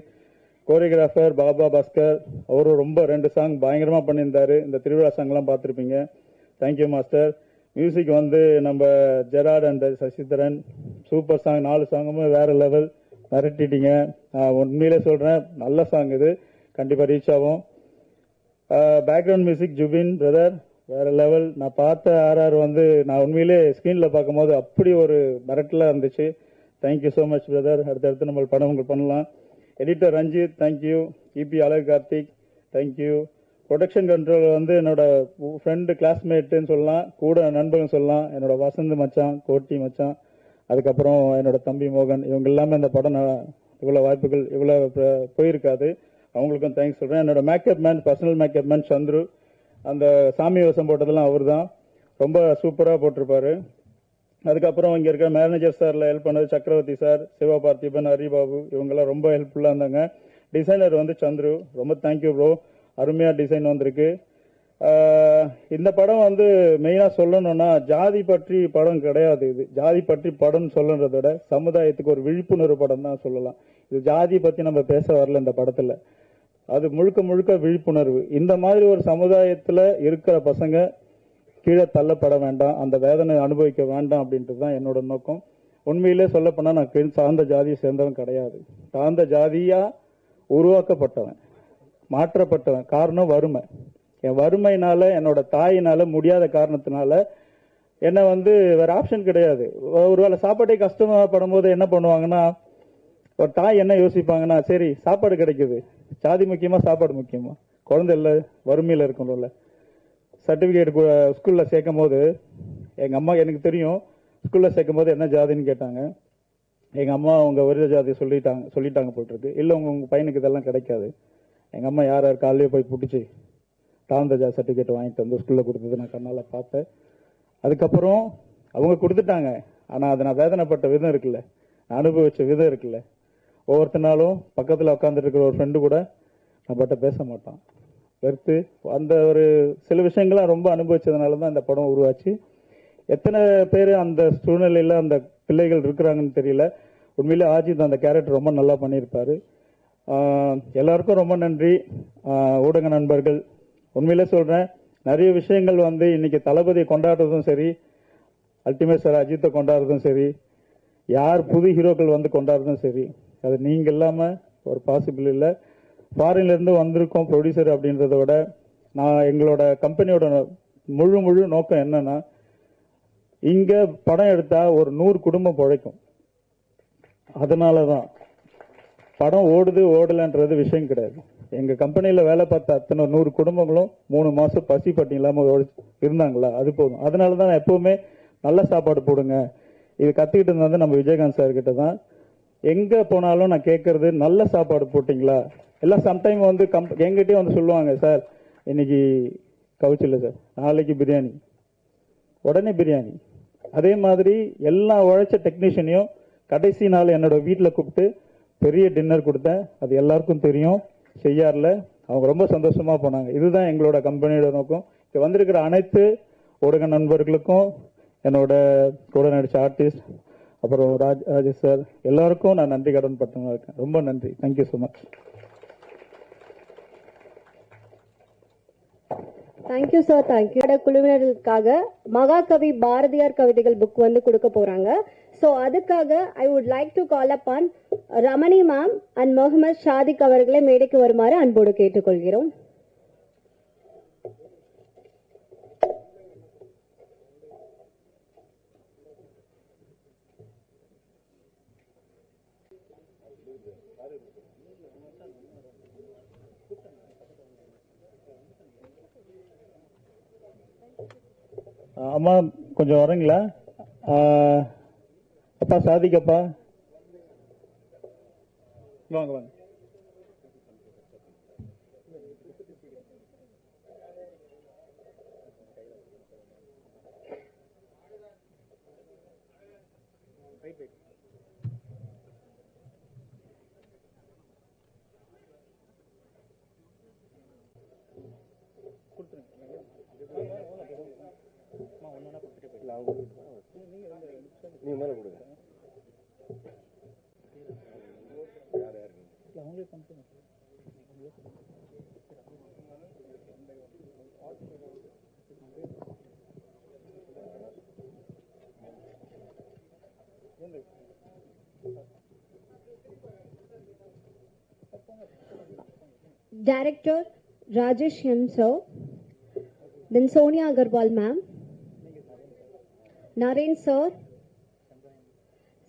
கோரியோகிராஃபர் பாபா பாஸ்கர், அவரும் ரொம்ப 2 சாங் பயங்கரமா பண்ணியிருந்தாரு. இந்த திருவிழா சாங்லாம் பார்த்துருப்பீங்க. Thank you master. மியூசிக் நம்ம Gerard and Sasidharan, super song. 4 சாங்குமே வேற லெவல், மிரட்டிட்டீங்க. உண்மையிலே சொல்றேன், நல்ல சாங் இது, கண்டிப்பா ரீச் ஆகும். பேக்ரவுண்ட் மியூசிக் ஜுபின் பிரதர் வேற லெவல். நான் பார்த்த ஆர்ஆர் நான் உண்மையிலே ஸ்கிரீன்ல பார்க்கும்போது அப்படி ஒரு மிரட்டலா இருந்துச்சு. Thank you so much brother. அடுத்தடுத்து நம்ம படம் பண்ணலாம். Editor Ranjith thank you. EP Azhagu Karthik thank you. Production control என்னோட ஃப்ரெண்டு கிளாஸ்மேட்டுன்னு சொல்லலாம், கூட நண்பர்கள் சொல்லலாம். என்னோட வசந்த் மச்சான், கோட்டி மச்சான், அதுக்கப்புறம் என்னோட தம்பி மோகன், இவங்க எல்லாமே இந்த படம் இவ்வளவு வாய்ப்புகள் இவ்வளவு போயிருக்காது. அவங்களுக்கும் தேங்க்ஸ் சொல்றேன். என்னோட makeup man, personal makeup man Chandru, அந்த சாமி வேஷம் போட்டதெல்லாம் அவர் தான், ரொம்ப சூப்பரா போட்டிருப்பாரு. அதுக்கப்புறம் இங்க இருக்க மேனேஜர் சார்ல ஹெல்ப் பண்ணது சக்கரவர்த்தி சார், சிவா பார்த்திபன், ஹரிபாபு, இவங்கெல்லாம் ரொம்ப ஹெல்ப்ஃபுல்லா இருந்தாங்க. டிசைனர் சந்துரு, ரொம்ப தேங்க்யூ ப்ரோ. அருமையா டிசைன் வந்திருக்கு. இந்த படம் மெயினா சொல்லணும்னா ஜாதி பற்றி படம் கிடையாது. இது ஜாதி பற்றி படம் சொல்லுறத விட சமுதாயத்துக்கு ஒரு விழிப்புணர்வு படம் தான் சொல்லலாம். இது ஜாதி பத்தி நம்ம பேச வரல இந்த படத்துல. அது முழுக்க முழுக்க விழிப்புணர்வு. இந்த மாதிரி ஒரு சமுதாயத்துல இருக்கிற பசங்க கீழே தள்ளப்பட வேண்டாம், அந்த வேதனை அனுபவிக்க வேண்டாம் அப்படின்றது தான் என்னோட நோக்கம். உண்மையிலே சொல்ல போனா நான் சார்ந்த ஜாதியை சேர்ந்தவன் கிடையாது. சார்ந்த ஜாதியா உருவாக்கப்பட்டவன், மாற்றப்பட்டவன். காரணம் வறுமை. என் வறுமையினால, என்னோட தாயினால முடியாத காரணத்தினால என்ன வேற ஆப்ஷன் கிடையாது. ஒருவேளை சாப்பாட்டே கஷ்டமா படும்போது என்ன பண்ணுவாங்கன்னா, ஒரு தாய் என்ன யோசிப்பாங்கன்னா, சரி சாப்பாடு கிடைக்குது, சாதி முக்கியமா சாப்பாடு முக்கியமா? குழந்தை இல்ல வறுமையில இருக்கணும்ல. சர்டிபிகேட் ஸ்கூல்ல சேர்க்கும் போது எங்க அம்மா, எனக்கு தெரியும் ஸ்கூல்ல சேர்க்கும் போது என்ன ஜாதின்னு கேட்டாங்க. எங்க அம்மா உங்க ஒரே ஜாதி சொல்லிட்டாங்க போட்டிருக்கு. இல்ல உங்க பையனுக்கு இதெல்லாம் கிடைக்காது. எங்க அம்மா யார் காலையே போய் பிடிச்சி தாழ்ந்த ஜாதி சர்டிபிகேட் வாங்கிட்டு ஸ்கூல்ல கொடுத்தது நான் கண்ணால பார்த்தேன். அதுக்கப்புறம் அவங்க கொடுத்துட்டாங்க. ஆனா அதை நான் வேதனைப்பட்ட விதம் இருக்குல்ல, நான் அனுபவிச்ச விதம் இருக்குல்ல. ஒவ்வொருத்தனாலும் பக்கத்துல உட்காந்துட்டு இருக்கிற ஒரு ஃப்ரெண்டு கூட நம்மகிட்ட பேச மாட்டான், வெறுத்து. அந்த ஒரு சில விஷயங்கள்லாம் ரொம்ப அனுபவிச்சதுனாலதான் இந்த படம் உருவாச்சு. எத்தனை பேர் அந்த சூழ்நிலையில அந்த பிள்ளைகள் இருக்கிறாங்கன்னு தெரியல. உண்மையிலே ஆஜித் அந்த கேரக்டர் ரொம்ப நல்லா பண்ணியிருப்பாரு. எல்லாருக்கும் ரொம்ப நன்றி. ஊடக நண்பர்கள், உண்மையிலே சொல்றேன், நிறைய விஷயங்கள் இன்னைக்கு தளபதியை கொண்டாடுறதும் சரி, அல்டிமேட் சார் அஜித்தை கொண்டாடுறதும் சரி, யார் புது ஹீரோக்கள் கொண்டாடுறதும் சரி, அது நீங்க இல்லாம ஒரு பாசிபிள் இல்லை. ஃபாரின்ல இருந்து வந்திருக்கோம் ப்ரொடியூசர் அப்படின்றத விட, நான் எங்களோட கம்பெனியோட முழு நோக்கம் என்னன்னா, இங்க படம் எடுத்தா ஒரு 100 குடும்பம் பிழைக்கும். அதனாலதான் படம் ஓடலன்றது விஷயம் கிடையாது. எங்க கம்பெனியில வேலை பார்த்த அத்தனை 100 குடும்பங்களும் 3 மாசம் பசி பட்டி இல்லாம இருந்தாங்களா, அது போதும். அதனாலதான் எப்பவுமே நல்ல சாப்பாடு போடுங்க. இது கத்துக்கிட்டு இருந்தது நம்ம விஜயகாந்த் சார் கிட்ட தான். எங்க போனாலும் நான் கேட்கறது, நல்ல சாப்பாடு போட்டீங்களா? எல்லாம் சம்டைம் எங்கிட்டே சொல்லுவாங்க, சார் இன்னைக்கு கவுச்சில்ல சார், நாளைக்கு பிரியாணி, உடனே பிரியாணி. அதே மாதிரி எல்லா உழைச்ச டெக்னீஷியனையும் கடைசி நாள் என்னோட வீட்டில் கூப்பிட்டு பெரிய டின்னர் கொடுத்தேன். அது எல்லாருக்கும் தெரியும் செய்யார்ல. அவங்க ரொம்ப சந்தோஷமா போனாங்க. இதுதான் எங்களோட கம்பெனியோட நோக்கம். இங்க வந்திருக்கிற அனைத்து ஊடக நண்பர்களுக்கும், என்னோட கூட நடிச்ச ஆர்டிஸ்ட் அப்புறம் ராஜேஷ் சார் எல்லாருக்கும் நான் நன்றி கடன் பட்டவங்க இருக்கேன். ரொம்ப நன்றி. Thank you so much. Thank you sir. Thank you. குழுவினர்களுக்காக மகாகவி பாரதியார் கவிதைகள் புக் வந்து கொடுக்க போறாங்க. ஸோ அதுக்காக I would like to call up on Ramani ma'am and Mohammed Shadiq அவர்களை மேடைக்கு வருமாறு அன்போடு கேட்டுக்கொள்கிறோம். அம்மா கொஞ்சம் வரீங்களா? அப்பா சாதிக்கப்பா வாங்க வாங்க. நீ மேல கொடுங்க. Director Rajesh Yan sir, then Sonia Agarwal ma'am, Naren sir,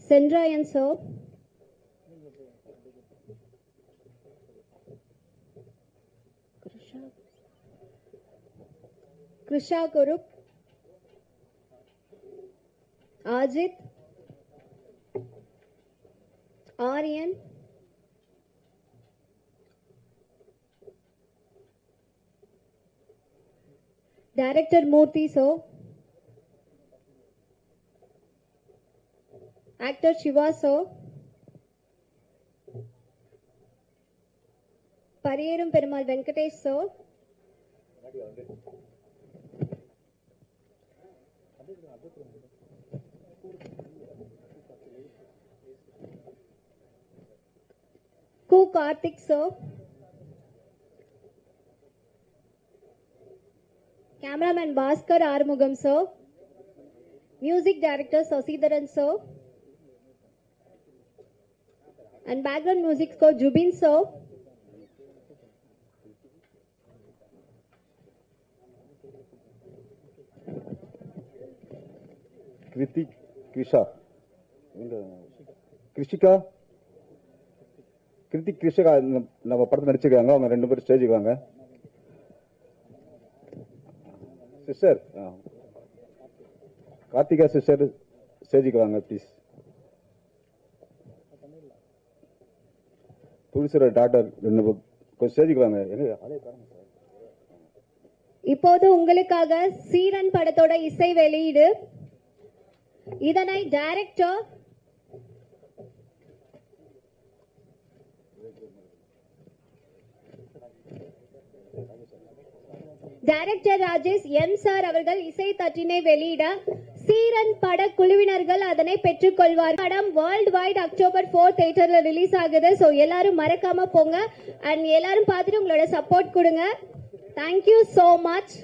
Sendrayan sir, Krisha Kurup, Ajit, Aryan, Director Murthy sir, Actor Shiva sir, Pariyerum Perumal Venkatesh sir, Ku Karthik sir, Cameraman Bhaskar Armugam sir, Music Director Sasidharan sir, and background music score Jubin sir, Krishika Krishika நம்ம படத்தில் நடிச்சிருக்காங்க. அவங்க 2 பேரும் ஸ்டேஜுக்கு வாங்க. Sister Karthika sister ஸ்டேஜுக்கு வாங்க please. துளசியோட doctor 2 கொஞ்சம் ஸ்டேஜுக்கு வாங்க. இப்போது உங்களுக்காக சீரன் படத்தோட இசை வெளியீடு. இதனை டைரக்டர் ராஜேஷ் எம் சார் அவர்கள் இசை தட்டினை வெளியிட சீரன் பட குழுவினர்கள் அதனை பெற்றுக் கொள்வார். படம் வேர்ல்ட் வைட் அக்டோபர் 4 தியேட்டர்ல ரிலீஸ் ஆகுது. சோ எல்லாரும் மறக்காம போங்க அண்ட் எல்லாரும் பார்த்துட்டு உங்களோட சப்போர்ட் கொடுங்க. Thank you so much.